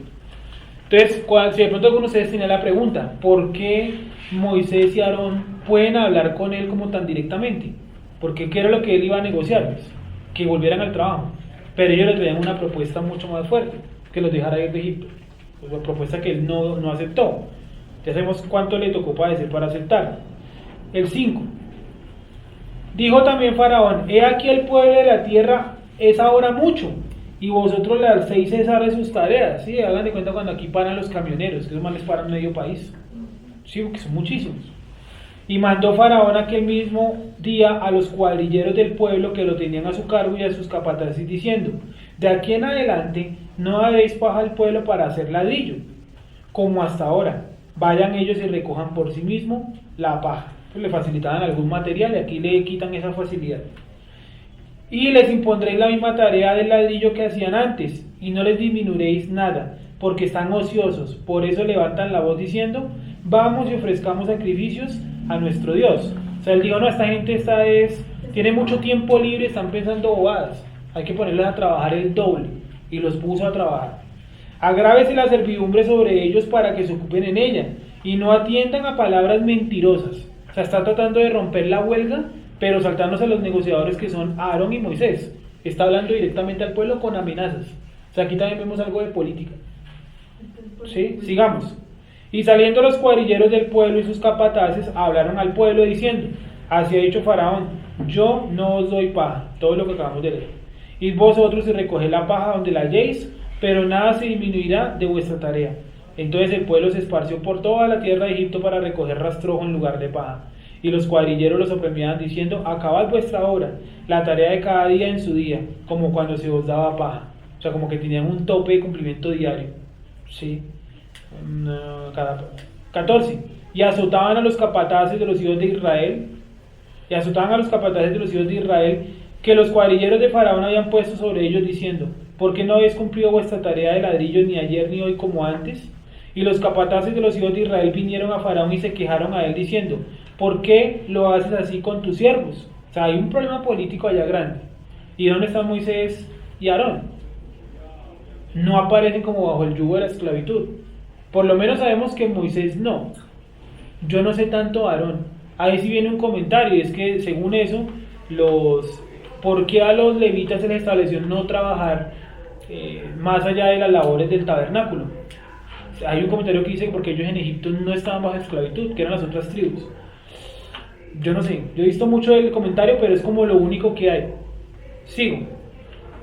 Entonces, si de pronto algunos de ustedes tenían la pregunta, ¿por qué Moisés y Aarón pueden hablar con él como tan directamente? Porque ¿qué era lo que él iba a negociar? Que volvieran al trabajo. Pero ellos le traían una propuesta mucho más fuerte, que los dejara ir de Egipto. Una propuesta que él no aceptó. Ya sabemos cuánto le tocó padecer para aceptar. El 5. Dijo también Faraón, he aquí el pueblo de la tierra es ahora mucho, y vosotros le hacéis cesar de sus tareas. ¿Sí? Hagan de cuenta cuando aquí paran los camioneros, que esos más les paran medio país. Sí, porque son muchísimos. Y mandó Faraón aquel mismo día a los cuadrilleros del pueblo que lo tenían a su cargo y a sus capataces diciendo, de aquí en adelante no haréis paja al pueblo para hacer ladrillo, como hasta ahora. Vayan ellos y recojan por sí mismos la paja. Pues le facilitaban algún material y aquí le quitan esa facilidad. Y les impondréis la misma tarea del ladrillo que hacían antes, y no les disminuiréis nada, porque están ociosos. Por eso levantan la voz diciendo, vamos y ofrezcamos sacrificios a nuestro Dios. O sea, él dijo, no, esta gente tiene mucho tiempo libre, están pensando bobadas. Hay que ponerles a trabajar el doble. Y los puso a trabajar. Agrávese la servidumbre sobre ellos para que se ocupen en ella, y no atiendan a palabras mentirosas. O sea, está tratando de romper la huelga, pero saltándose a los negociadores que son Aarón y Moisés. Está hablando directamente al pueblo con amenazas. O sea, aquí también vemos algo de política. ¿Sí? Sigamos. Y saliendo los cuadrilleros del pueblo y sus capataces, hablaron al pueblo diciendo, así ha dicho Faraón, yo no os doy paja, todo lo que acabamos de leer. Y vosotros recoged la paja donde la halléis, pero nada se disminuirá de vuestra tarea. Entonces el pueblo se esparció por toda la tierra de Egipto para recoger rastrojo en lugar de paja. Y los cuadrilleros los oprimian diciendo, acabad vuestra obra, la tarea de cada día en su día, como cuando se os daba paja. O sea, como que tenían un tope de cumplimiento diario. ¿Sí? 14. Y azotaban a los capataces de los hijos de Israel, que los cuadrilleros de Faraón habían puesto sobre ellos diciendo, ¿por qué no habéis cumplido vuestra tarea de ladrillo ni ayer ni hoy como antes? Y los capataces de los hijos de Israel vinieron a Faraón y se quejaron a él diciendo, ¿por qué lo haces así con tus siervos? O sea, hay un problema político allá grande. ¿Y dónde están Moisés y Aarón? No aparecen como bajo el yugo de la esclavitud. Por lo menos sabemos que Moisés no. Yo no sé tanto Aarón. Ahí sí viene un comentario, y es que según eso, ¿por qué a los levitas se les estableció no trabajar más allá de las labores del tabernáculo? Hay un comentario que dice que porque ellos en Egipto no estaban bajo esclavitud, que eran las otras tribus. Yo no sé, yo he visto mucho del comentario, pero es como lo único que hay. Sigo.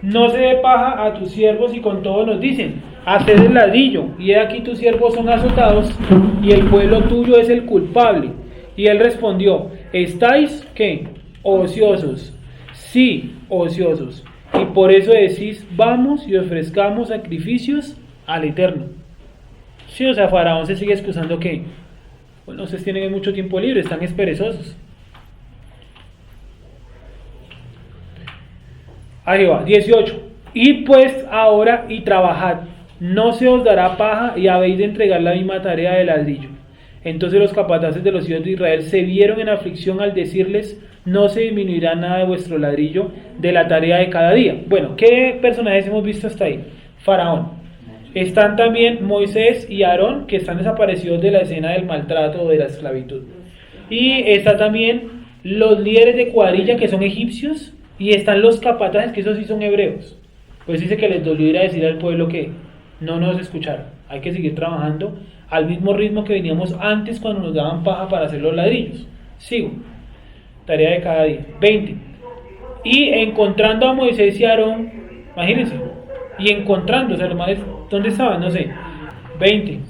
No se dé paja a tus siervos, y con todo nos dicen, haced el ladrillo, y he aquí tus siervos son azotados, y el pueblo tuyo es el culpable. Y él respondió, ¿estáis qué? Ociosos. Sí, ociosos. Y por eso decís, vamos y ofrezcamos sacrificios al Eterno. Sí, o sea, Faraón se sigue excusando que, bueno, ustedes tienen mucho tiempo libre, están perezosos. Ahí va, 18. Y pues ahora y trabajad, no se os dará paja, y habéis de entregar la misma tarea de ladrillo. Entonces los capataces de los hijos de Israel se vieron en aflicción al decirles, no se disminuirá nada de vuestro ladrillo de la tarea de cada día. Bueno, ¿qué personajes hemos visto hasta ahí? Faraón. Están también Moisés y Aarón, que están desaparecidos de la escena del maltrato o de la esclavitud. Y está también los líderes de cuadrilla, que son egipcios, y están los capataces, que esos sí son hebreos. Pues dice que les dolió ir a decir al pueblo que no nos escucharon. Hay que seguir trabajando al mismo ritmo que veníamos antes cuando nos daban paja para hacer los ladrillos. Sigo. Tarea de cada día. 20. Y encontrando a Moisés y Aarón, imagínense, y encontrando, o sea, los males, ¿dónde estaban? No sé. 20.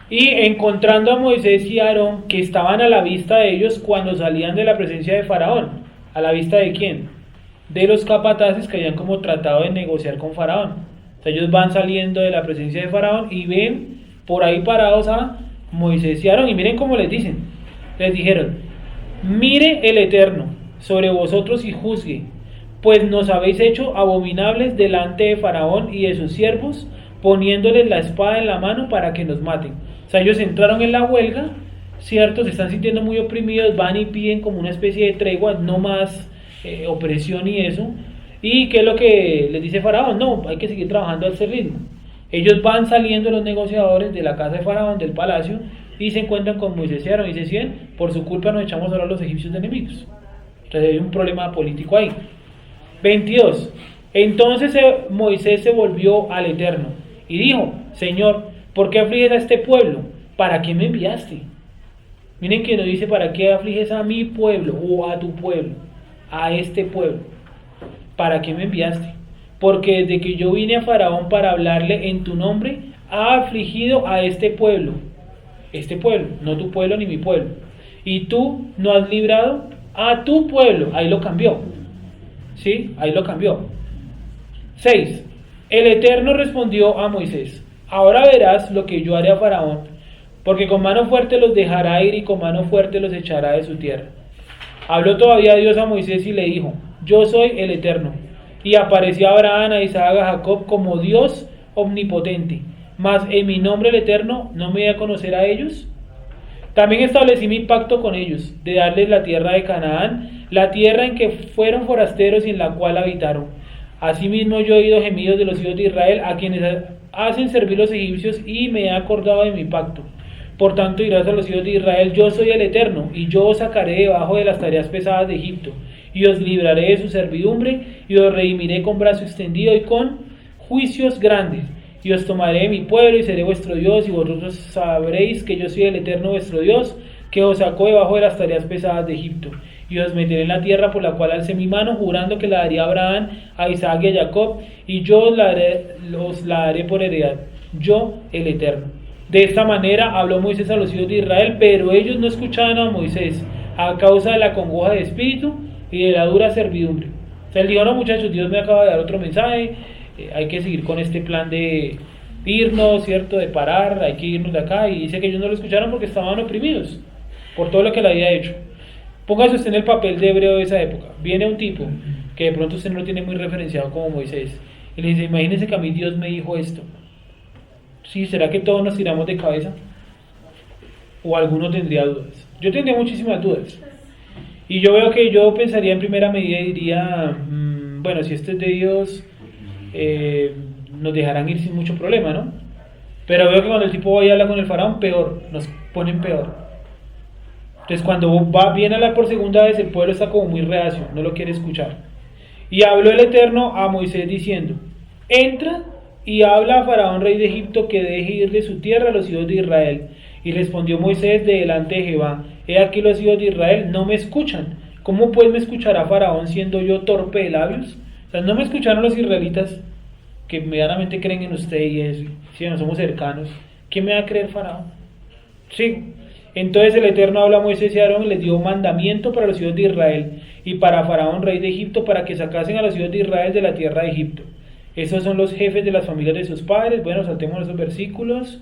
Y encontrando a Moisés y Aarón, que estaban a la vista de ellos cuando salían de la presencia de Faraón. ¿A la vista de quién? De los capataces que habían como tratado de negociar con Faraón. O sea, ellos van saliendo de la presencia de Faraón y ven por ahí parados a Moisés y Aarón. Y miren cómo les dicen. Les dijeron: mire el Eterno sobre vosotros y juzgue, pues nos habéis hecho abominables delante de Faraón y de sus siervos, poniéndoles la espada en la mano para que nos maten. O sea, ellos entraron en la huelga, ¿cierto? Se están sintiendo muy oprimidos, van y piden como una especie de tregua, no más opresión y eso. ¿Y qué es lo que les dice Faraón? No, hay que seguir trabajando al ese ritmo. Ellos van saliendo los negociadores de la casa de Faraón, del palacio, y se encuentran con Moisés y Aarón y dicen: por su culpa nos echamos ahora a los egipcios de enemigos. Entonces hay un problema político ahí. 22. Entonces Moisés se volvió al Eterno y dijo: Señor, ¿por qué afliges a este pueblo? ¿Para qué me enviaste? Miren que no dice ¿para qué afliges a mi pueblo o a tu pueblo? A este pueblo. ¿Para qué me enviaste? Porque desde que yo vine a Faraón para hablarle en tu nombre, ha afligido a este pueblo, no tu pueblo ni mi pueblo. Y tú no has librado a tu pueblo. Ahí lo cambió. ¿Sí? Ahí lo cambió. 6. El Eterno respondió a Moisés: ahora verás lo que yo haré a Faraón, porque con mano fuerte los dejará ir y con mano fuerte los echará de su tierra. Habló todavía Dios a Moisés y le dijo: yo soy el Eterno. Y apareció a Abraham, a Isaac, a Jacob como Dios omnipotente. Mas en mi nombre el Eterno no me voy a conocer a ellos. También establecí mi pacto con ellos, de darles la tierra de Canaán, la tierra en que fueron forasteros y en la cual habitaron. Asimismo yo he oído gemidos de los hijos de Israel, a quienes hacen servir los egipcios, y me he acordado de mi pacto. Por tanto dirás a los hijos de Israel: yo soy el Eterno, y yo os sacaré debajo de las tareas pesadas de Egipto, y os libraré de su servidumbre, y os redimiré con brazo extendido y con juicios grandes, y os tomaré de mi pueblo, y seré vuestro Dios, y vosotros sabréis que yo soy el Eterno vuestro Dios, que os sacó debajo de las tareas pesadas de Egipto, y os meteré en la tierra por la cual alcé mi mano, jurando que la daría a Abraham, a Isaac y a Jacob, y yo os la daré por heredad, yo el Eterno. De esta manera habló Moisés a los hijos de Israel, pero ellos no escuchaban a Moisés, a causa de la congoja de espíritu y de la dura servidumbre. O sea, él dijo: no, muchachos, Dios me acaba de dar otro mensaje, hay que seguir con este plan de irnos, ¿cierto? De parar, hay que irnos de acá. Y dice que ellos no lo escucharon porque estaban oprimidos por todo lo que le había hecho. Póngase usted en el papel de hebreo de esa época. Viene un tipo que de pronto usted no lo tiene muy referenciado como Moisés, y le dice: imagínense que a mí Dios me dijo esto. ¿Sí? ¿Será que todos nos tiramos de cabeza? ¿O alguno tendría dudas? Yo tendría muchísimas dudas. Y yo veo que yo pensaría en primera medida y diría: bueno, si esto es de Dios, nos dejarán ir sin mucho problema, ¿no? Pero veo que cuando el tipo va y habla con el faraón, peor, nos ponen peor. Entonces cuando viene a hablar por segunda vez, el pueblo está como muy reacio, no lo quiere escuchar. Y habló el Eterno a Moisés diciendo: entra y habla a Faraón, rey de Egipto, que deje ir de su tierra a los hijos de Israel. Y respondió Moisés de delante de Jehová: he aquí los hijos de Israel no me escuchan. ¿Cómo pues me escuchará Faraón siendo yo torpe de labios? O sea, no me escucharon los israelitas, que medianamente creen en usted y eso, si no somos cercanos. ¿Quién me va a creer Faraón? Sí. Entonces el Eterno habla a Moisés y a Aarón y les dio mandamiento para los hijos de Israel y para Faraón, rey de Egipto, para que sacasen a los hijos de Israel de la tierra de Egipto. Esos son los jefes de las familias de sus padres. Bueno, saltemos esos versículos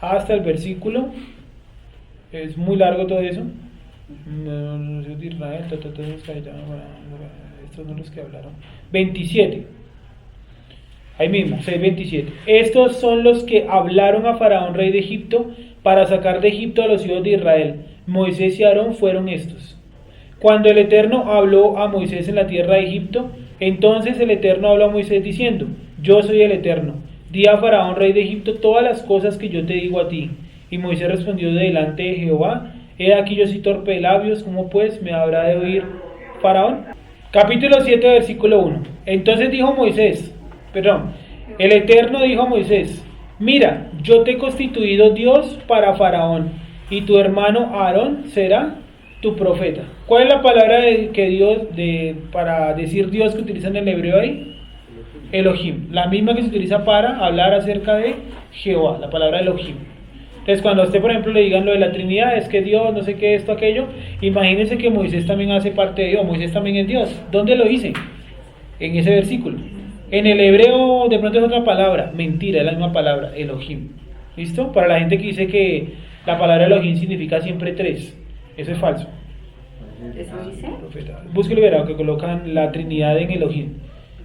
hasta el versículo. Es muy largo todo eso. Los hijos de Israel, estos son los que hablaron. 27. Ahí mismo, 6:27. Estos son los que hablaron a Faraón, rey de Egipto, para sacar de Egipto a los hijos de Israel. Moisés y Aarón fueron estos. Cuando el Eterno habló a Moisés en la tierra de Egipto, entonces el Eterno habló a Moisés diciendo: yo soy el Eterno. Di a Faraón, rey de Egipto, todas las cosas que yo te digo a ti. Y Moisés respondió de delante de Jehová: he aquí yo soy torpe de labios, ¿cómo pues me habrá de oír Faraón? Capítulo 7, versículo 1. Entonces dijo Moisés, El Eterno dijo a Moisés: mira, yo te he constituido Dios para Faraón, y tu hermano Aarón será tu profeta. ¿Cuál es la palabra para decir Dios que utiliza en el hebreo ahí? Elohim, la misma que se utiliza para hablar acerca de Jehová, la palabra Elohim. Entonces, cuando a usted, por ejemplo, le digan lo de la Trinidad, es que Dios, no sé qué, esto, aquello, imagínense que Moisés también hace parte de Dios, Moisés también es Dios. ¿Dónde lo dice? En ese versículo. En el hebreo, de pronto es otra palabra, mentira, es la misma palabra, Elohim. ¿Listo? Para la gente que dice que la palabra Elohim significa siempre tres, eso es falso. ¿Eso dice? Búsquelo y verá que colocan la Trinidad en Elohim.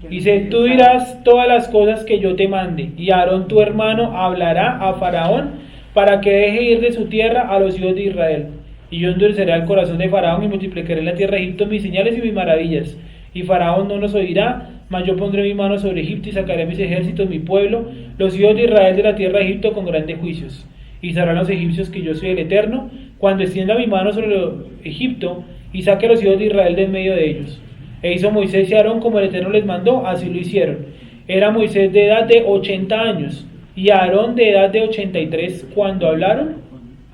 Dice: tú dirás todas las cosas que yo te mande, y Aarón tu hermano hablará a Faraón para que deje ir de su tierra a los hijos de Israel. Y yo endureceré el corazón de Faraón y multiplicaré en la tierra de Egipto mis señales y mis maravillas. Y Faraón no nos oirá, mas yo pondré mi mano sobre Egipto y sacaré mis ejércitos, mi pueblo, los hijos de Israel de la tierra de Egipto con grandes juicios. Y sabrán los egipcios que yo soy el Eterno, cuando extienda mi mano sobre Egipto y saque a los hijos de Israel de en medio de ellos. E hizo Moisés y Aarón como el Eterno les mandó, así lo hicieron. Era Moisés de edad de 80 años y Aarón de edad de 83 cuando hablaron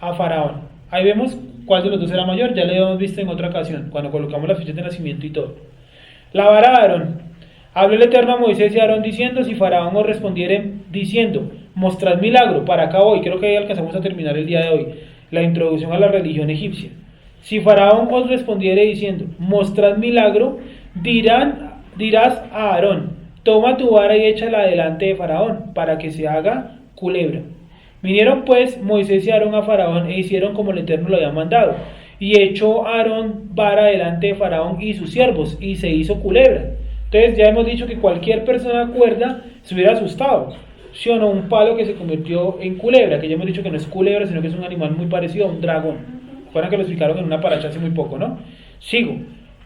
a Faraón. Ahí vemos cuál de los dos era mayor, ya lo habíamos visto en otra ocasión, cuando colocamos las fechas de nacimiento y todo. La vara de Aarón. Habló el Eterno a Moisés y a Aarón diciendo: si Faraón os respondiere diciendo, mostrad milagro, para acá hoy, creo que ahí alcanzamos a terminar el día de hoy, la introducción a la religión egipcia. Si Faraón os respondiere diciendo, mostrad milagro, dirás a Aarón: toma tu vara y échala delante de Faraón, para que se haga culebra. Vinieron pues Moisés y Aarón a Faraón e hicieron como el Eterno lo había mandado. Y echó Aarón vara delante de Faraón y sus siervos, y se hizo culebra. Entonces ya hemos dicho que cualquier persona cuerda se hubiera asustado. ¿Sí o no? Un palo que se convirtió en culebra, que ya hemos dicho que no es culebra, sino que es un animal muy parecido a un dragón. Recuerdan que lo explicaron en una paracha hace muy poco, ¿no? Sigo.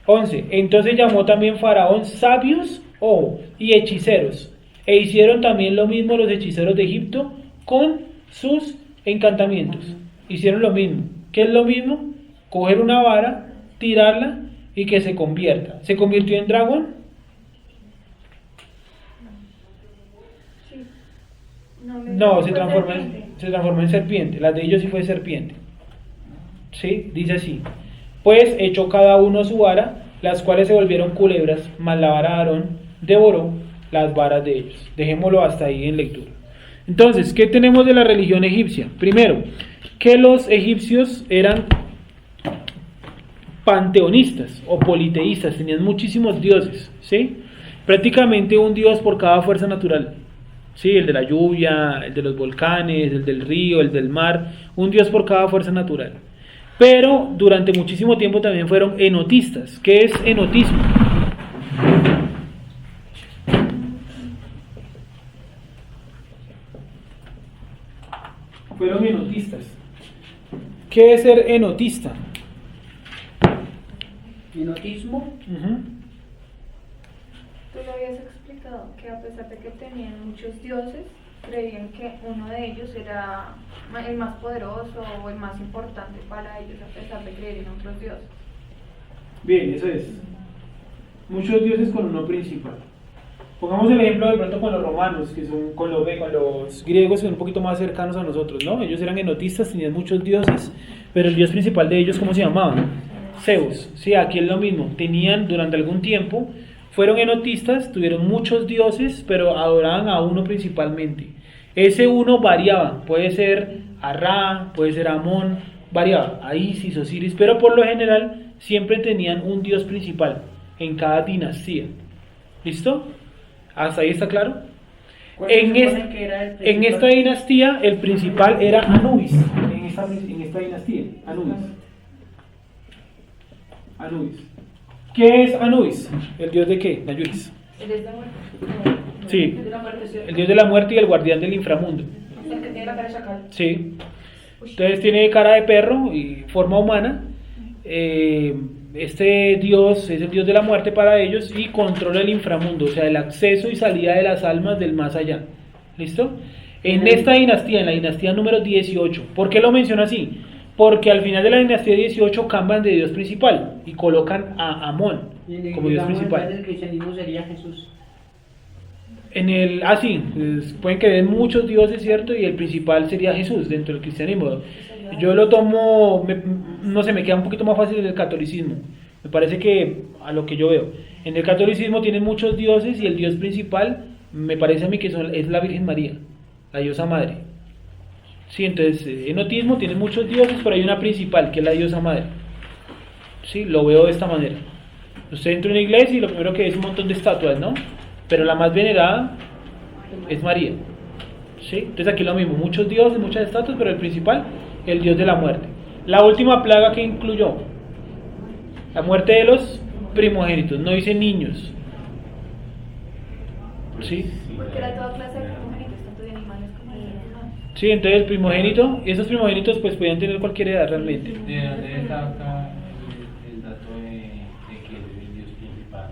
11. Entonces llamó también Faraón sabios y hechiceros, e hicieron también lo mismo los hechiceros de Egipto con sus encantamientos. Hicieron lo mismo. ¿Qué es lo mismo? Coger una vara, tirarla y que se convierta. ¿Se convirtió en dragón? No, se transformó en serpiente. La de ellos sí fue serpiente. ¿Sí? Dice así: pues echó cada uno su vara, las cuales se volvieron culebras, mas la vara de Aarón devoró las varas de ellos. Dejémoslo hasta ahí en lectura. Entonces, ¿qué tenemos de la religión egipcia? Primero, que los egipcios eran panteonistas o politeístas, tenían muchísimos dioses, ¿sí? Prácticamente un dios por cada fuerza natural. Sí, el de la lluvia, el de los volcanes, el del río, el del mar, un dios por cada fuerza natural. Pero durante muchísimo tiempo también fueron enotistas. ¿Qué es enotismo? Fueron enotistas. ¿Qué es ser enotista? ¿Enotismo? Tú lo habías explicado, que a pesar de que tenían muchos dioses, creían que uno de ellos era el más poderoso o el más importante para ellos, a pesar de creer en otros dioses. Bien, eso es. Muchos dioses con uno principal. Pongamos el ejemplo de pronto con los romanos, que son con los griegos, que son un poquito más cercanos a nosotros, ¿no? Ellos eran enotistas, tenían muchos dioses, pero el dios principal de ellos, ¿cómo se llamaba? Zeus. Sí, aquí es lo mismo. Tenían durante algún tiempo, fueron enotistas, tuvieron muchos dioses, pero adoraban a uno principalmente. Ese uno variaba, puede ser Ra, puede ser Amón, variaba, a Isis, Osiris, pero por lo general siempre tenían un dios principal en cada dinastía. ¿Listo? ¿Hasta ahí está claro? En esta dinastía el principal era Anubis. En esta dinastía, Anubis. ¿Qué es Anubis? ¿El dios de qué? Nayuris. ¿El dios de la muerte? Sí, el dios de la muerte y el guardián del inframundo. El que tiene la cara de chacal. Sí. Entonces tiene cara de perro y forma humana. Este dios es el dios de la muerte para ellos y controla el inframundo, o sea, el acceso y salida de las almas del más allá. ¿Listo? En esta dinastía, en la dinastía número 18, ¿por qué lo menciono así? Porque al final de la dinastía 18 cambian de dios principal y colocan a Amón como dios principal. El cristianismo sería Jesús. Pueden creer en muchos dioses, ¿cierto? Y el principal sería Jesús dentro del cristianismo. Yo lo tomo, no sé, me queda un poquito más fácil en el catolicismo. Me parece que, a lo que yo veo, en el catolicismo tienen muchos dioses y el dios principal, me parece a mí que es la Virgen María, la diosa madre. Sí, entonces, enotismo tiene muchos dioses, pero hay una principal, que es la diosa madre. Sí, lo veo de esta manera. Usted entra en una iglesia y lo primero que ve es un montón de estatuas, ¿no? Pero la más venerada es María. ¿Sí? Entonces aquí lo mismo, muchos dioses, muchas estatuas, pero el principal, el dios de la muerte. La última plaga que incluyó, la muerte de los primogénitos, no dice niños. ¿Sí? Porque era toda clase de primogénitos, tanto de animales como de humanos. Sí, entonces el primogénito, esos primogénitos pues podían tener cualquier edad realmente. ¿De dónde saca el dato de que es el dios principal?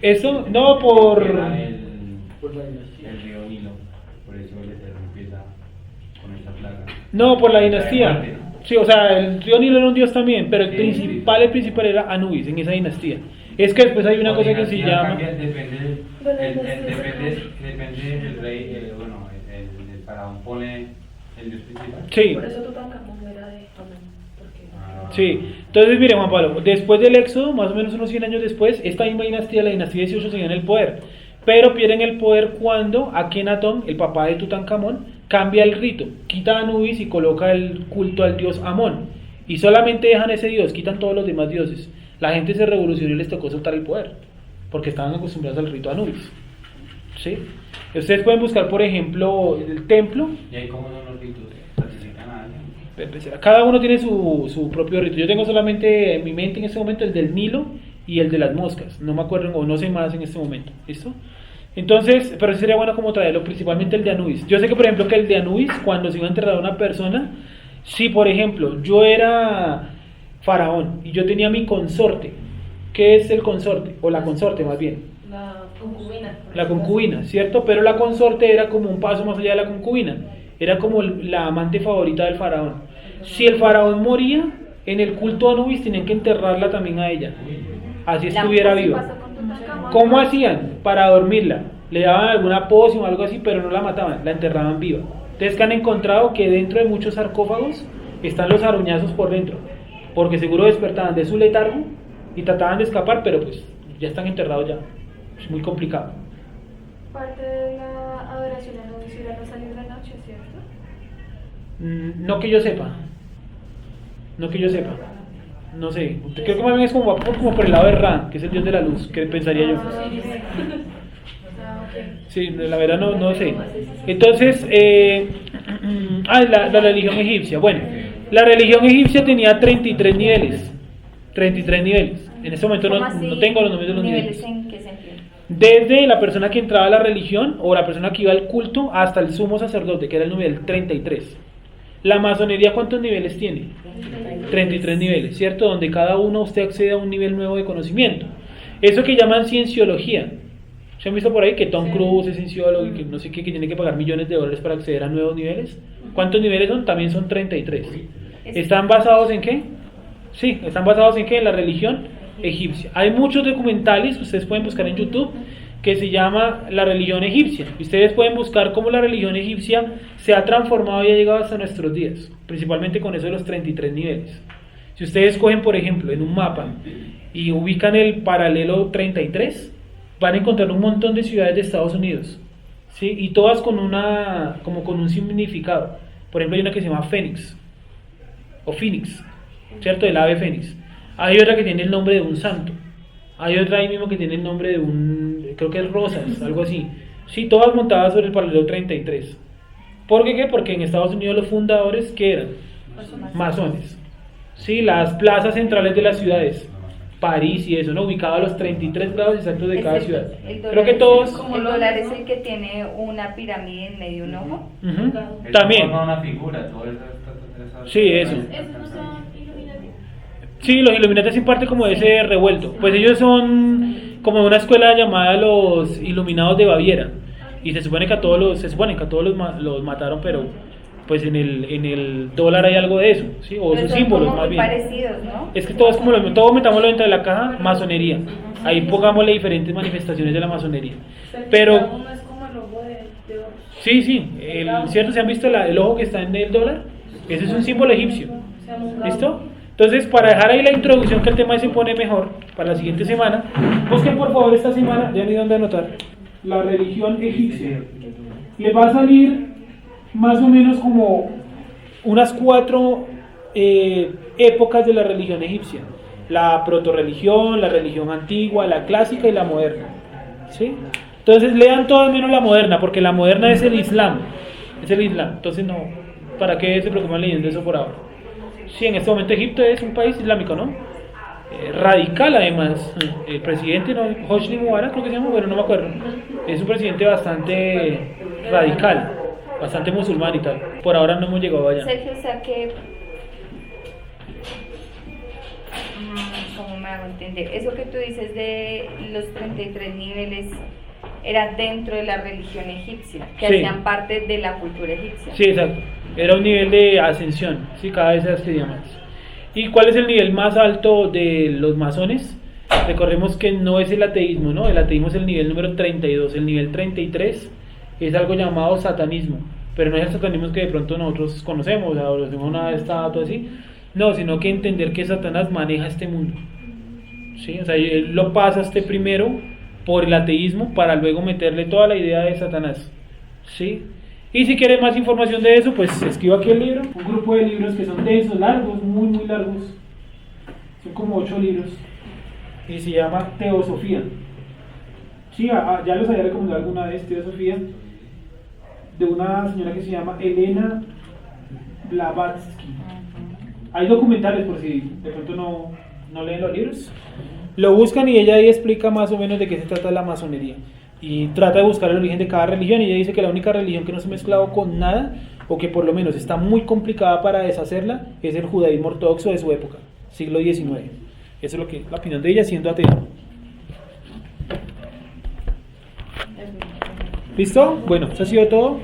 Eso, no por... Era Por la dinastía. el río Nilo, por eso el Eterno empieza con esta plaga. No, por la dinastía. muerte, ¿no? Sí, o sea, el río Nilo era un dios también, pero el Sí, principal era Anubis en esa dinastía. Es que después hay una cosa que se llama... Depende del rey, el faraón pone el dios principal. Sí, Por eso Tutankamón era de Amón. Porque... sí. Entonces, mire, Juan Pablo, después del éxodo, más o menos unos 100 años después, esta misma dinastía, la dinastía 18, seguía en el poder. Pero pierden el poder cuando Akenatón, el papá de Tutankamón, cambia el rito, quita a Anubis y coloca el culto al dios Amón. Y solamente dejan ese dios, quitan todos los demás dioses. La gente se revolucionó y les tocó soltar el poder, porque estaban acostumbrados al rito Anubis. ¿Sí? Ustedes pueden buscar, por ejemplo, el templo. ¿Y ahí cómo son los ritos? ¿Sacrifican a alguien? Cada uno tiene su propio rito. Yo tengo solamente en mi mente en este momento el del Nilo y el de las moscas. No me acuerdo o no sé más en este momento. ¿Listo? Entonces, pero sería bueno como traerlo, principalmente el de Anubis. Yo sé que, por ejemplo, que el de Anubis, cuando se iba a enterrar a una persona, si, por ejemplo, yo era faraón y yo tenía mi consorte. ¿Qué es el consorte? O la consorte, más bien. La concubina. La concubina, ¿cierto? Pero la consorte era como un paso más allá de la concubina. Era como la amante favorita del faraón. Si el faraón moría, en el culto a Anubis tenían que enterrarla también a ella. Así estuviera viva. ¿Cómo hacían? Para dormirla. Le daban alguna pócima o algo así, pero no la mataban, la enterraban viva. Entonces que han encontrado que dentro de muchos sarcófagos están los aruñazos por dentro, porque seguro despertaban de su letargo y trataban de escapar, pero pues ya están enterrados ya. Es muy complicado. Parte de la adoración a Anubis era no salir de noche, ¿cierto? No que yo sepa. No que yo sepa. No sé. Creo que más bien es como por el lado de Ra, que es el dios de la luz, que pensaría yo. Sí, la verdad no sé. Entonces, la religión egipcia. Bueno, la religión egipcia tenía 33 niveles. 33 niveles. En este momento no tengo los nombres de los niveles. ¿En qué sentido? Desde la persona que entraba a la religión o la persona que iba al culto hasta el sumo sacerdote, que era el nivel 33. La masonería, ¿cuántos niveles tiene? 33 niveles, ¿cierto? Donde cada uno usted accede a un nivel nuevo de conocimiento. Eso que llaman cienciología. ¿Se han visto por ahí que Tom Cruise es cienciólogo y que no sé qué, que tiene que pagar millones de dólares para acceder a nuevos niveles? ¿Cuántos niveles son? También son 33. ¿Están basados en qué? Sí, están basados en qué? En la religión egipcia. Hay muchos documentales que ustedes pueden buscar en YouTube que se llama La religión egipcia. Ustedes pueden buscar cómo la religión egipcia se ha transformado y ha llegado hasta nuestros días, principalmente con eso de los 33 niveles. Si ustedes cogen, por ejemplo, en un mapa y ubican el paralelo 33, van a encontrar un montón de ciudades de Estados Unidos, ¿sí? Y todas con con un significado. Por ejemplo, hay una que se llama Fénix, o Phoenix, ¿cierto? El ave Fénix. Hay otra que tiene el nombre de un santo. Hay otra ahí mismo que tiene el nombre de creo que es Rosas, algo así. Sí, todas montadas sobre el paralelo 33. ¿Por qué? Porque en Estados Unidos los fundadores, ¿qué eran? Masones. Sí, las plazas centrales de las ciudades, París y eso, ¿no? Ubicado a los 33 grados exactos de cada ciudad. Creo que todos... El dólar es el que tiene una pirámide en medio de un ojo. También. Una figura, todo eso. Sí, eso. ¿Esos no son Illuminati? Sí, los Illuminati hacen parte como de ese revuelto. Pues ellos son como una escuela llamada los Iluminados de Baviera. Y se supone que a todos los mataron, pero pues en el dólar hay algo de eso, ¿sí? O sus símbolos como más bien. parecidos, ¿no? Es que todo es como lo mismo, todo metámoslo dentro de la caja masonería. Ahí pongámosle diferentes manifestaciones de la masonería. Pero Uno es Sí, sí, ¿cierto? ¿Se han visto el ojo que está en el dólar? Ese es un símbolo egipcio. ¿Listo? Entonces, para dejar ahí la introducción, que el tema se pone mejor para la siguiente semana, busquen por favor esta semana, ya ni dónde anotar, la religión egipcia. Les va a salir más o menos como unas 4 épocas de la religión egipcia: la protorreligión, la religión antigua, la clásica y la moderna. ¿Sí? Entonces lean todo menos la moderna, porque la moderna es el Islam. Es el Islam. Entonces no, ¿para qué se preocupan leyendo eso por ahora? Sí, en este momento Egipto es un país islámico, ¿no? Radical además. El presidente, ¿no? Hosni Mubarak, creo que se llama, bueno, no me acuerdo. Es un presidente bastante radical, bastante musulmán y tal. Por ahora no hemos llegado allá. Sergio, o sea que... ¿Cómo me hago entender? Eso que tú dices de los 33 niveles era dentro de la religión egipcia, que Sí. hacían parte de la cultura egipcia. Sí, exacto. Era un nivel de ascensión, sí, cada vez se ascendía más. ¿Y cuál es el nivel más alto de los masones? Recordemos que no es el ateísmo, ¿no? El ateísmo es el nivel número 32. El nivel 33 es algo llamado satanismo, pero no es el satanismo que de pronto nosotros conocemos, o sea, hacemos una estatua así. No, sino que entender que Satanás maneja este mundo. ¿Sí? O sea, él lo pasa primero por el ateísmo para luego meterle toda la idea de Satanás. ¿Sí? Y si quieren más información de eso, pues escribo aquí el libro. Un grupo de libros que son densos, largos, muy, muy largos. Son como 8 libros. Y se llama Teosofía. Sí, ya los había recomendado alguna vez, Teosofía, de una señora que se llama Elena Blavatsky. Hay documentales por si de pronto no leen los libros. Lo buscan y ella ahí explica más o menos de qué se trata la masonería. Y trata de buscar el origen de cada religión. Y ella dice que la única religión que no se ha mezclado con nada, o que por lo menos está muy complicada para deshacerla, es el judaísmo ortodoxo de su época, siglo XIX. Eso es lo que la opinión de ella siendo atea. ¿Listo? Bueno, eso ha sido todo.